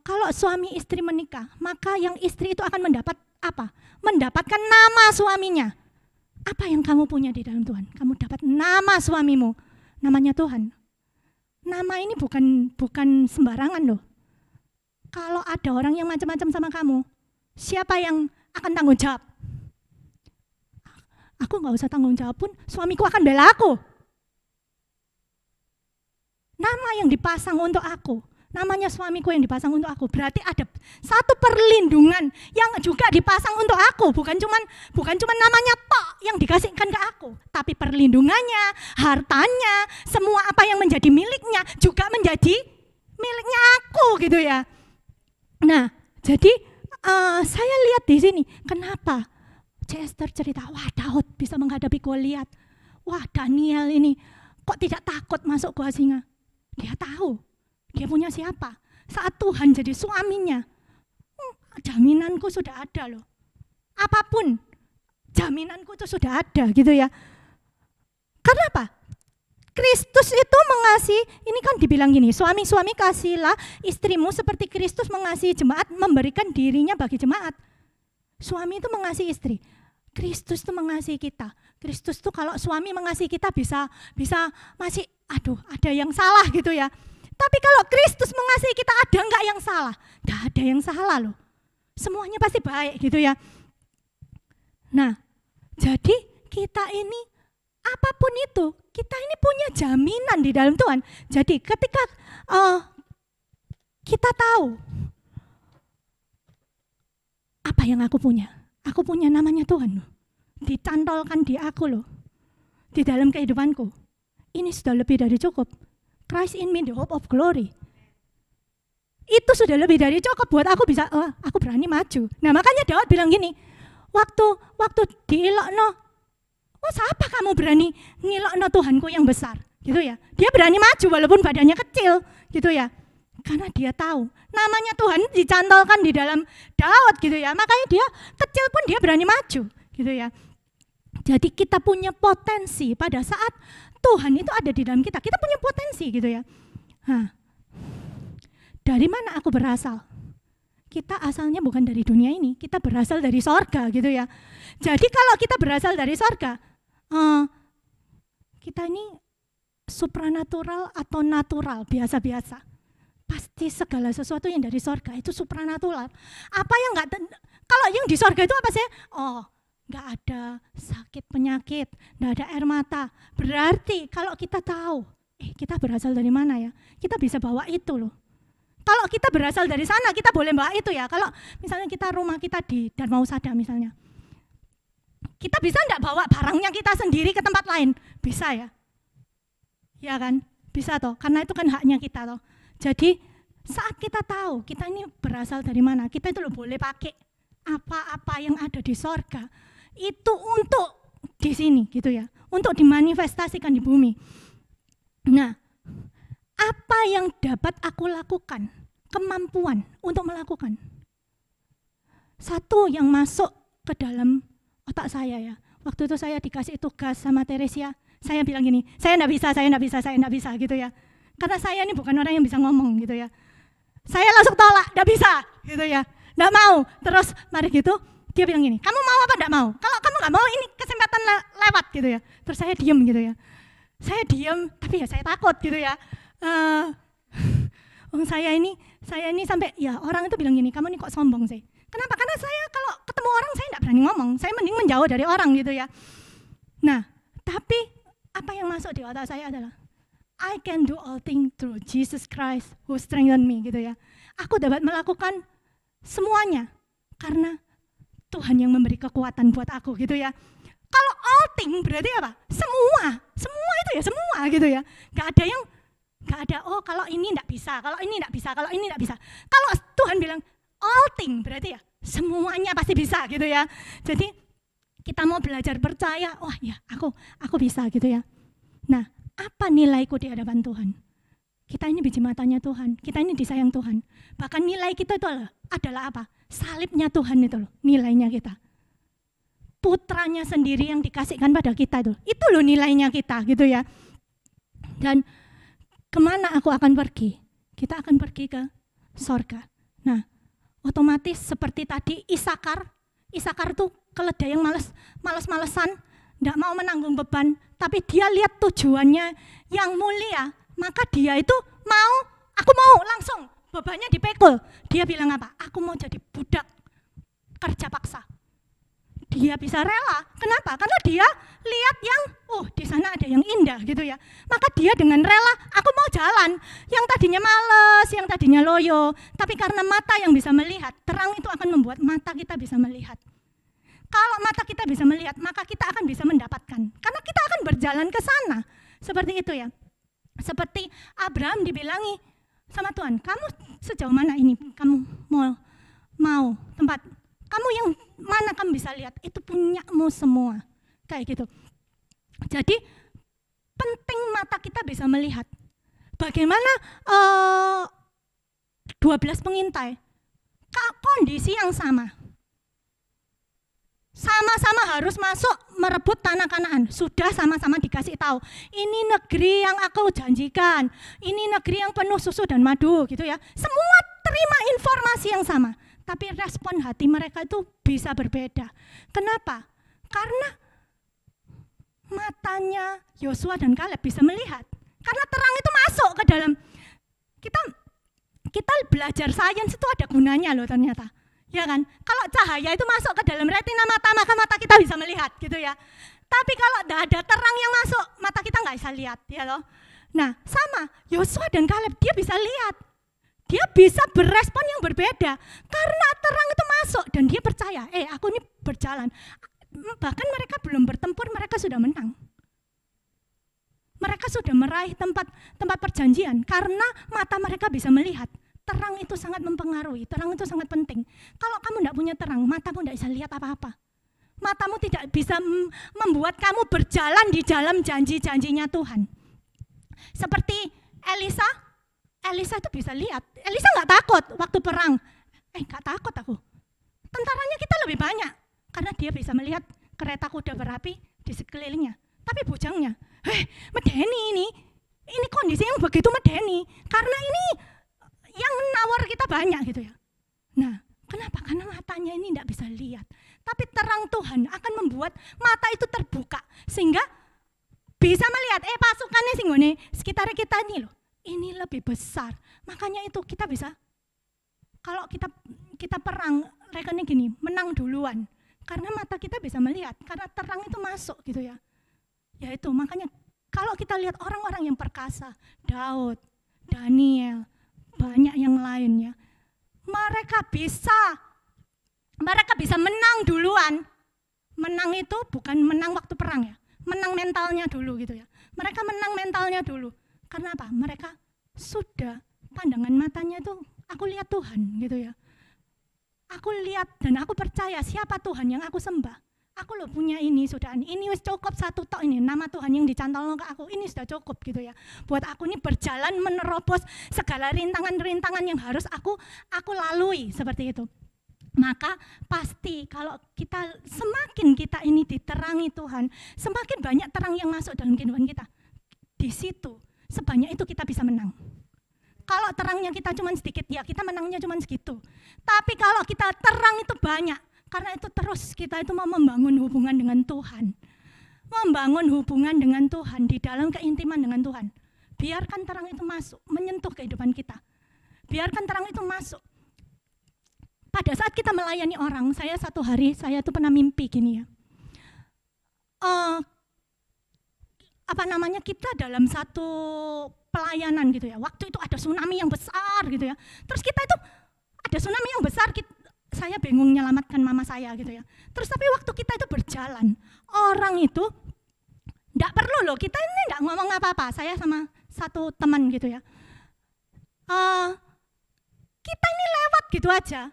Kalau suami istri menikah, maka yang istri itu akan mendapat apa? Mendapatkan nama suaminya. Apa yang kamu punya di dalam Tuhan? Kamu dapat nama suamimu, namanya Tuhan. Nama ini bukan sembarangan loh. Kalau ada orang yang macam-macam sama kamu, siapa yang akan tanggung jawab? Aku gak usah tanggung jawab pun, suamiku akan bela aku. Nama yang dipasang untuk aku, namanya suamiku yang dipasang untuk aku, berarti ada satu perlindungan yang juga dipasang untuk aku, bukan cuman namanya tok yang dikasihkan ke aku, tapi perlindungannya, hartanya, semua apa yang menjadi miliknya juga menjadi miliknya aku gitu ya. Nah, jadi saya lihat di sini, kenapa Esther cerita, wah Daud bisa menghadapi Goliat, wah Daniel ini kok tidak takut masuk gua singa. Dia tahu, dia punya siapa. Saat Tuhan jadi suaminya, jaminanku sudah ada loh. Apapun, jaminanku itu sudah ada gitu ya. Karena apa? Kristus itu mengasihi, ini kan dibilang gini, suami-suami kasihlah istrimu seperti Kristus mengasihi jemaat, memberikan dirinya bagi jemaat. Suami itu mengasihi istri, Kristus itu mengasihi kita. Kristus itu kalau suami mengasihi kita bisa masih, aduh ada yang salah gitu ya. Tapi kalau Kristus mengasihi kita, ada enggak yang salah? Enggak ada yang salah loh. Semuanya pasti baik gitu ya. Nah, jadi kita ini apapun itu, kita ini punya jaminan di dalam Tuhan. Jadi ketika kita tahu apa yang aku punya namanya Tuhan loh. Dicantolkan di aku loh, di dalam kehidupanku. Ini sudah lebih dari cukup. Christ in me, the hope of glory. Itu sudah lebih dari cukup buat aku bisa, aku berani maju. Nah makanya Daud bilang gini, waktu diilokno, siapa kamu berani ngilokno Tuhanku yang besar, gitu ya. Dia berani maju walaupun badannya kecil, gitu ya. Karena dia tahu namanya Tuhan dicantolkan di dalam Daud, gitu ya. Makanya dia kecil pun dia berani maju, gitu ya. Jadi kita punya potensi pada saat Tuhan itu ada di dalam kita. Kita punya potensi gitu ya. Nah, dari mana aku berasal? Kita asalnya bukan dari dunia ini. Kita berasal dari sorga gitu ya. Jadi kalau kita berasal dari sorga, kita ini supranatural atau natural, biasa-biasa. Pasti segala sesuatu yang dari sorga itu supranatural. Apa yang kalau yang di sorga itu apa sih? Nggak ada sakit penyakit, nggak ada air mata. Berarti kalau kita tahu, kita berasal dari mana ya? Kita bisa bawa itu loh. Kalau kita berasal dari sana, kita boleh bawa itu ya. Kalau misalnya rumah kita di Dharmausada misalnya, kita bisa nggak bawa barangnya kita sendiri ke tempat lain? Bisa ya? Ya kan? Bisa toh, karena itu kan haknya kita toh. Jadi saat kita tahu kita ini berasal dari mana, kita itu loh boleh pakai apa-apa yang ada di sorga. Itu untuk di sini gitu ya, untuk dimanifestasikan di bumi. Nah, apa yang dapat aku lakukan, kemampuan untuk melakukan? Satu yang masuk ke dalam otak saya ya, waktu itu saya dikasih tugas sama Teresia, saya bilang gini, saya enggak bisa gitu ya, karena saya ini bukan orang yang bisa ngomong gitu ya. Saya langsung tolak, enggak bisa gitu ya, enggak mau. Terus mari gitu, dia bilang gini, kamu mau apa enggak mau? Kalau kamu enggak mau, ini kesempatan lewat gitu ya. Terus saya diam gitu ya. Saya diam, tapi ya saya takut gitu ya. Saya ini sampai ya orang itu bilang gini, kamu ini kok sombong sih? Kenapa? Karena saya kalau ketemu orang saya enggak berani ngomong. Saya mending menjauh dari orang gitu ya. Nah, tapi apa yang masuk di otak saya adalah I can do all things through Jesus Christ who strengthen me gitu ya. Aku dapat melakukan semuanya karena Tuhan yang memberi kekuatan buat aku gitu ya. Kalau all thing berarti apa? Semua itu ya semua gitu ya. Gak ada kalau ini enggak bisa, kalau ini enggak bisa, kalau ini enggak bisa. Kalau Tuhan bilang all thing berarti ya semuanya pasti bisa gitu ya. Jadi kita mau belajar percaya, ya aku bisa gitu ya. Nah, apa nilaiku di hadapan Tuhan? Kita ini biji matanya Tuhan, kita ini disayang Tuhan. Bahkan nilai kita itu adalah apa? Salibnya Tuhan itu loh, nilainya kita. Putranya sendiri yang dikasihkan pada kita itu loh nilainya kita gitu ya. Dan kemana aku akan pergi? Kita akan pergi ke sorga. Nah, otomatis seperti tadi Isakar tuh keledai yang males-malesan, enggak mau menanggung beban, tapi dia lihat tujuannya yang mulia, maka dia itu aku mau langsung bebannya dipikul. Dia bilang apa? Aku mau jadi budak kerja paksa. Dia bisa rela. Kenapa? Karena dia lihat yang di sana ada yang indah gitu ya. Maka dia dengan rela, aku mau jalan. Yang tadinya males, yang tadinya loyo, tapi karena mata yang bisa melihat, terang itu akan membuat mata kita bisa melihat. Kalau mata kita bisa melihat, maka kita akan bisa mendapatkan. Karena kita akan berjalan ke sana. Seperti itu ya. Seperti Abraham dibilangi sama Tuhan, kamu sejauh mana ini kamu mau tempat, kamu yang mana kamu bisa lihat, itu punyamu semua. Kayak gitu. Jadi penting mata kita bisa melihat. Bagaimana 12 pengintai, kondisi yang sama-sama harus masuk merebut tanah Kanaan. Sudah sama-sama dikasih tahu, ini negeri yang aku janjikan, ini negeri yang penuh susu dan madu gitu ya. Semua terima informasi yang sama, tapi respon hati mereka itu bisa berbeda. Kenapa? Karena matanya Yosua dan Kaleb bisa melihat. Karena terang itu masuk ke dalam kita belajar sains itu ada gunanya loh ternyata. Ya kan? Kalau cahaya itu masuk ke dalam retina mata, maka mata kita bisa melihat gitu ya. Tapi kalau tidak ada terang yang masuk, mata kita nggak bisa lihat ya loh. Nah, sama Yosua dan Kaleb, dia bisa lihat. Dia bisa berespon yang berbeda karena terang itu masuk dan dia percaya, aku ini berjalan. Bahkan mereka belum bertempur, mereka sudah menang. Mereka sudah meraih tempat perjanjian karena mata mereka bisa melihat. Terang itu sangat mempengaruhi, terang itu sangat penting. Kalau kamu tidak punya terang, matamu tidak bisa lihat apa-apa. Matamu tidak bisa membuat kamu berjalan di dalam janji-janjinya Tuhan. Seperti Elisa itu bisa lihat. Elisa nggak takut waktu perang. Nggak takut aku. Tentaranya kita lebih banyak karena dia bisa melihat kereta kuda berapi di sekelilingnya. Tapi bujangnya, medeni ini kondisi yang begitu medeni karena ini yang menawar kita banyak gitu ya. Nah, kenapa? Karena matanya ini tidak bisa lihat. Tapi terang Tuhan akan membuat mata itu terbuka sehingga bisa melihat pasukannya singgone sekitar kita ini loh. Ini lebih besar. Makanya itu kita bisa, kalau kita perang, rekennya gini, menang duluan. Karena mata kita bisa melihat, karena terang itu masuk gitu ya. Ya itu, makanya kalau kita lihat orang-orang yang perkasa, Daud, Daniel, banyak yang lainnya, mereka bisa menang duluan. Menang itu bukan menang waktu perang ya, menang mentalnya dulu gitu ya. Mereka menang mentalnya dulu. Karena apa? Mereka sudah pandangan matanya itu, aku lihat Tuhan gitu ya. Aku lihat dan aku percaya siapa Tuhan yang aku sembah. Aku loh punya ini sudah, ini wis cukup satu tok ini, nama Tuhan yang dicantol ke aku, ini sudah cukup gitu ya. Buat aku ini berjalan menerobos segala rintangan-rintangan yang harus aku lalui seperti itu. Maka pasti kalau semakin kita ini diterangi Tuhan, semakin banyak terang yang masuk dalam kehidupan kita. Di situ sebanyak itu kita bisa menang. Kalau terangnya kita cuma sedikit, ya kita menangnya cuma segitu. Tapi kalau kita terang itu banyak, karena itu terus kita itu mau membangun hubungan dengan Tuhan. Membangun hubungan dengan Tuhan di dalam keintiman dengan Tuhan. Biarkan terang itu masuk, menyentuh kehidupan kita. Biarkan terang itu masuk. Pada saat kita melayani orang, satu hari saya tuh pernah mimpi gini ya. Kita dalam satu pelayanan gitu ya. Waktu itu ada tsunami yang besar gitu ya. Terus kita itu ada tsunami yang besar, saya bingung menyelamatkan mama saya gitu ya. Terus tapi waktu kita itu berjalan, orang itu enggak perlu loh, kita ini enggak ngomong apa-apa. Saya sama satu teman gitu ya. Kita ini lewat gitu aja.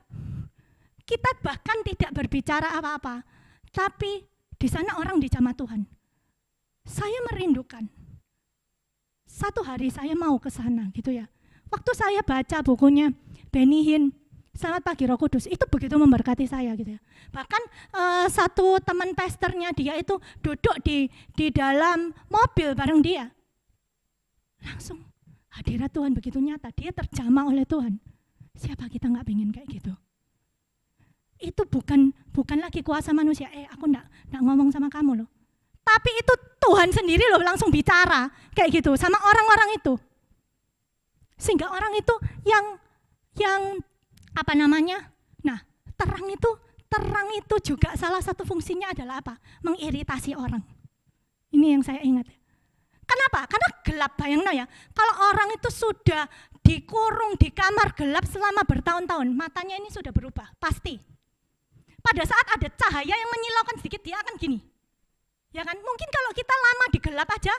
Kita bahkan tidak berbicara apa-apa. Tapi di sana orang dijamah Tuhan. Saya merindukan. Satu hari saya mau ke sana gitu ya. Waktu saya baca bukunya Benny Hinn, Selamat Pagi Roh Kudus, itu begitu memberkati saya gitu ya. Bahkan satu teman pastornya dia itu duduk di dalam mobil bareng dia. Langsung hadirat Tuhan begitu nyata, dia terjamah oleh Tuhan. Siapa kita nggak pengen kayak gitu? Itu bukan lagi kuasa manusia. Aku nggak ngomong sama kamu loh. Tapi itu Tuhan sendiri loh langsung bicara kayak gitu sama orang-orang itu. Sehingga orang itu yang Nah, terang itu juga salah satu fungsinya adalah apa? Mengiritasi orang. Ini yang saya ingat. Kenapa? Karena gelap, bayangin ya. Kalau orang itu sudah dikurung di kamar gelap selama bertahun-tahun, matanya ini sudah berubah, pasti. Pada saat ada cahaya yang menyilaukan sedikit, dia akan gini. Ya kan? Mungkin kalau kita lama di gelap aja,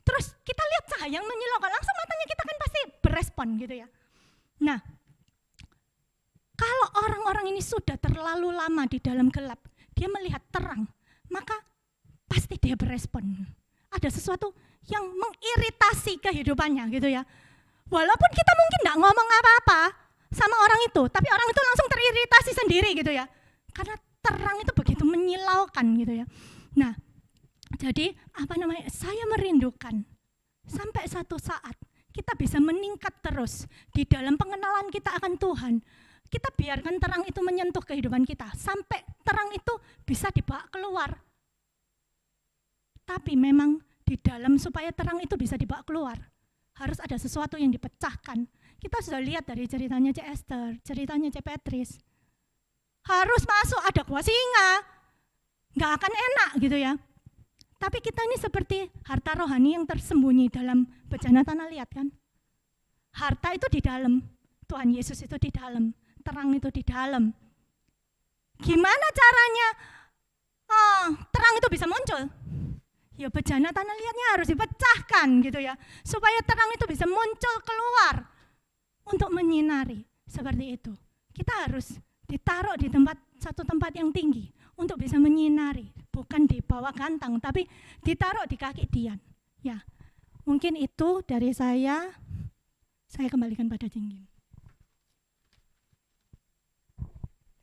terus kita lihat cahaya yang menyilaukan, langsung matanya kita kan pasti berespon gitu ya. Nah, kalau orang-orang ini sudah terlalu lama di dalam gelap, dia melihat terang, maka pasti dia berespon. Ada sesuatu yang mengiritasi kehidupannya gitu ya. Walaupun kita mungkin tidak ngomong apa-apa sama orang itu, tapi orang itu langsung teriritasi sendiri gitu ya. Karena terang itu begitu menyilaukan gitu ya. Nah, jadi saya merindukan sampai satu saat kita bisa meningkat terus di dalam pengenalan kita akan Tuhan. Kita biarkan terang itu menyentuh kehidupan kita sampai terang itu bisa dibawa keluar. Tapi memang di dalam supaya terang itu bisa dibawa keluar, harus ada sesuatu yang dipecahkan, Kita sudah lihat dari ceritanya Cik Esther, ceritanya Cik Petris. Harus masuk ada kuah singa, nggak akan enak gitu ya. Tapi kita ini seperti harta rohani yang tersembunyi dalam bejana tanah liat kan. Harta itu di dalam, Tuhan Yesus itu di dalam, terang itu di dalam. Gimana caranya terang itu bisa muncul? Ya bejana tanah liatnya harus dipecahkan gitu ya, supaya terang itu bisa muncul keluar untuk menyinari. Seperti itu. Kita harus ditaruh di satu tempat yang tinggi untuk bisa menyinari, bukan di bawah gantang, tapi ditaruh di kaki Dian. Ya, mungkin itu dari saya kembalikan pada Jingging.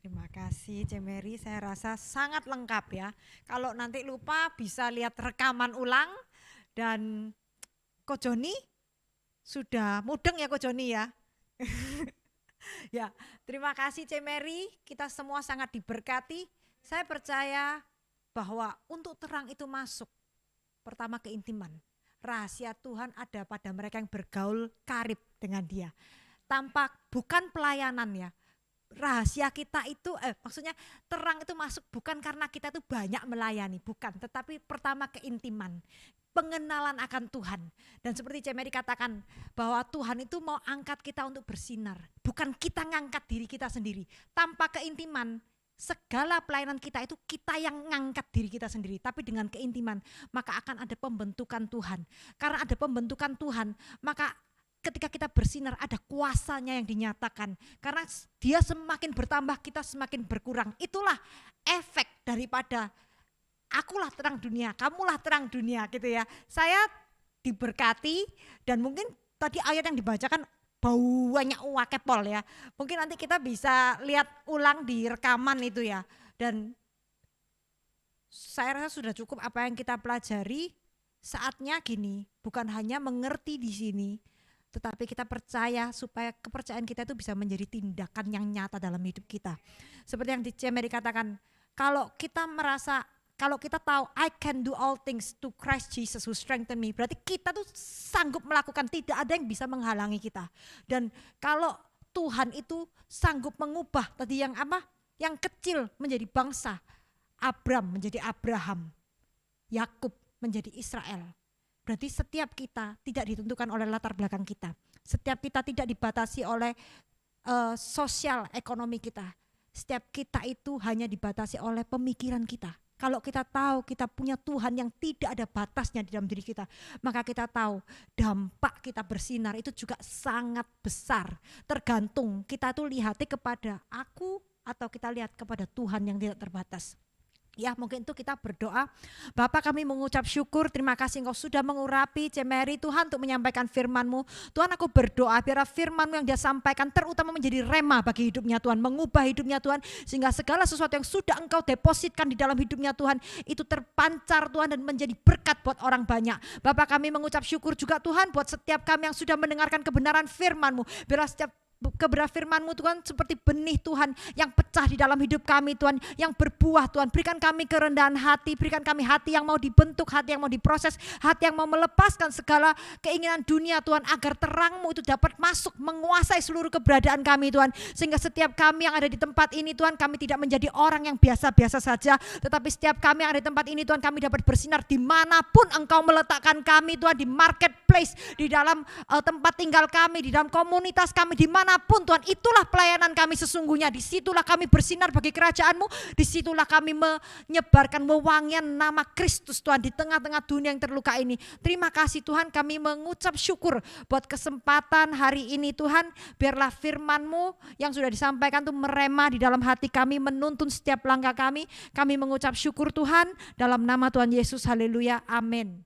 Terima kasih Cik Mary, saya rasa sangat lengkap ya. Kalau nanti lupa bisa lihat rekaman ulang. Dan Ko Joni sudah mudeng ya Ko Joni ya. Ya, terima kasih Cik Mary, kita semua sangat diberkati. Saya percaya bahwa untuk terang itu masuk, pertama keintiman. Rahasia Tuhan ada pada mereka yang bergaul karib dengan Dia. Tanpa bukan pelayanan ya. Rahasia kita itu maksudnya terang itu masuk bukan karena kita itu banyak melayani, bukan, tetapi pertama keintiman, pengenalan akan Tuhan. Dan seperti Cik Mary katakan bahwa Tuhan itu mau angkat kita untuk bersinar, bukan kita ngangkat diri kita sendiri. Tanpa keintiman segala pelayanan kita itu kita yang ngangkat diri kita sendiri, tapi dengan keintiman maka akan ada pembentukan Tuhan. Karena ada pembentukan Tuhan, maka ketika kita bersinar ada kuasanya yang dinyatakan. Karena Dia semakin bertambah, kita semakin berkurang. Itulah efek daripada akulah terang dunia, kamulah terang dunia gitu ya. Saya diberkati dan mungkin tadi ayat yang dibacakan baunya wakepol ya. Mungkin nanti kita bisa lihat ulang di rekaman itu ya. Dan saya rasa sudah cukup apa yang kita pelajari. Saatnya gini, bukan hanya mengerti di sini, tetapi kita percaya supaya kepercayaan kita itu bisa menjadi tindakan yang nyata dalam hidup kita. Seperti yang Cik Mary katakan, kalau kita tahu I can do all things to Christ Jesus who strengthen me, berarti kita tuh sanggup melakukan, tidak ada yang bisa menghalangi kita. Dan kalau Tuhan itu sanggup mengubah tadi yang apa? Yang kecil menjadi bangsa, Abram menjadi Abraham, Yakub menjadi Israel. Berarti setiap kita tidak ditentukan oleh latar belakang kita. Setiap kita tidak dibatasi oleh sosial ekonomi kita. Setiap kita itu hanya dibatasi oleh pemikiran kita. Kalau kita tahu kita punya Tuhan yang tidak ada batasnya di dalam diri kita, maka kita tahu dampak kita bersinar itu juga sangat besar. Tergantung kita tuh lihatnya kepada aku atau kita lihat kepada Tuhan yang tidak terbatas. Ya, mungkin itu kita berdoa. Bapak, kami mengucap syukur, terima kasih Engkau sudah mengurapi Cik Mary Tuhan untuk menyampaikan firman-Mu. Tuhan, aku berdoa biar firman-Mu yang dia sampaikan terutama menjadi rema bagi hidupnya Tuhan, mengubah hidupnya Tuhan, sehingga segala sesuatu yang sudah Engkau depositkan di dalam hidupnya Tuhan itu terpancar Tuhan dan menjadi berkat buat orang banyak. Bapak, kami mengucap syukur juga Tuhan buat setiap kami yang sudah mendengarkan kebenaran firman-Mu. Biar setiap kebenaran firman-Mu Tuhan seperti benih Tuhan yang pecah di dalam hidup kami Tuhan, yang berbuah Tuhan. Berikan kami kerendahan hati, berikan kami hati yang mau dibentuk, hati yang mau diproses, hati yang mau melepaskan segala keinginan dunia Tuhan, agar terang-Mu itu dapat masuk menguasai seluruh keberadaan kami Tuhan. Sehingga setiap kami yang ada di tempat ini Tuhan, kami tidak menjadi orang yang biasa-biasa saja, tetapi setiap kami yang ada di tempat ini Tuhan, kami dapat bersinar dimanapun Engkau meletakkan kami Tuhan, di marketplace, di dalam tempat tinggal kami, di dalam komunitas kami, dimanapun Tuhan. Itulah pelayanan kami sesungguhnya. Disitulah kami bersinar bagi kerajaan-Mu, disitulah kami menyebarkan wewangian nama Kristus Tuhan di tengah-tengah dunia yang terluka ini. Terima kasih Tuhan, kami mengucap syukur buat kesempatan hari ini Tuhan. Biarlah firman-Mu yang sudah disampaikan itu merema di dalam hati kami, menuntun setiap langkah kami. Kami mengucap syukur Tuhan dalam nama Tuhan Yesus, haleluya, amin.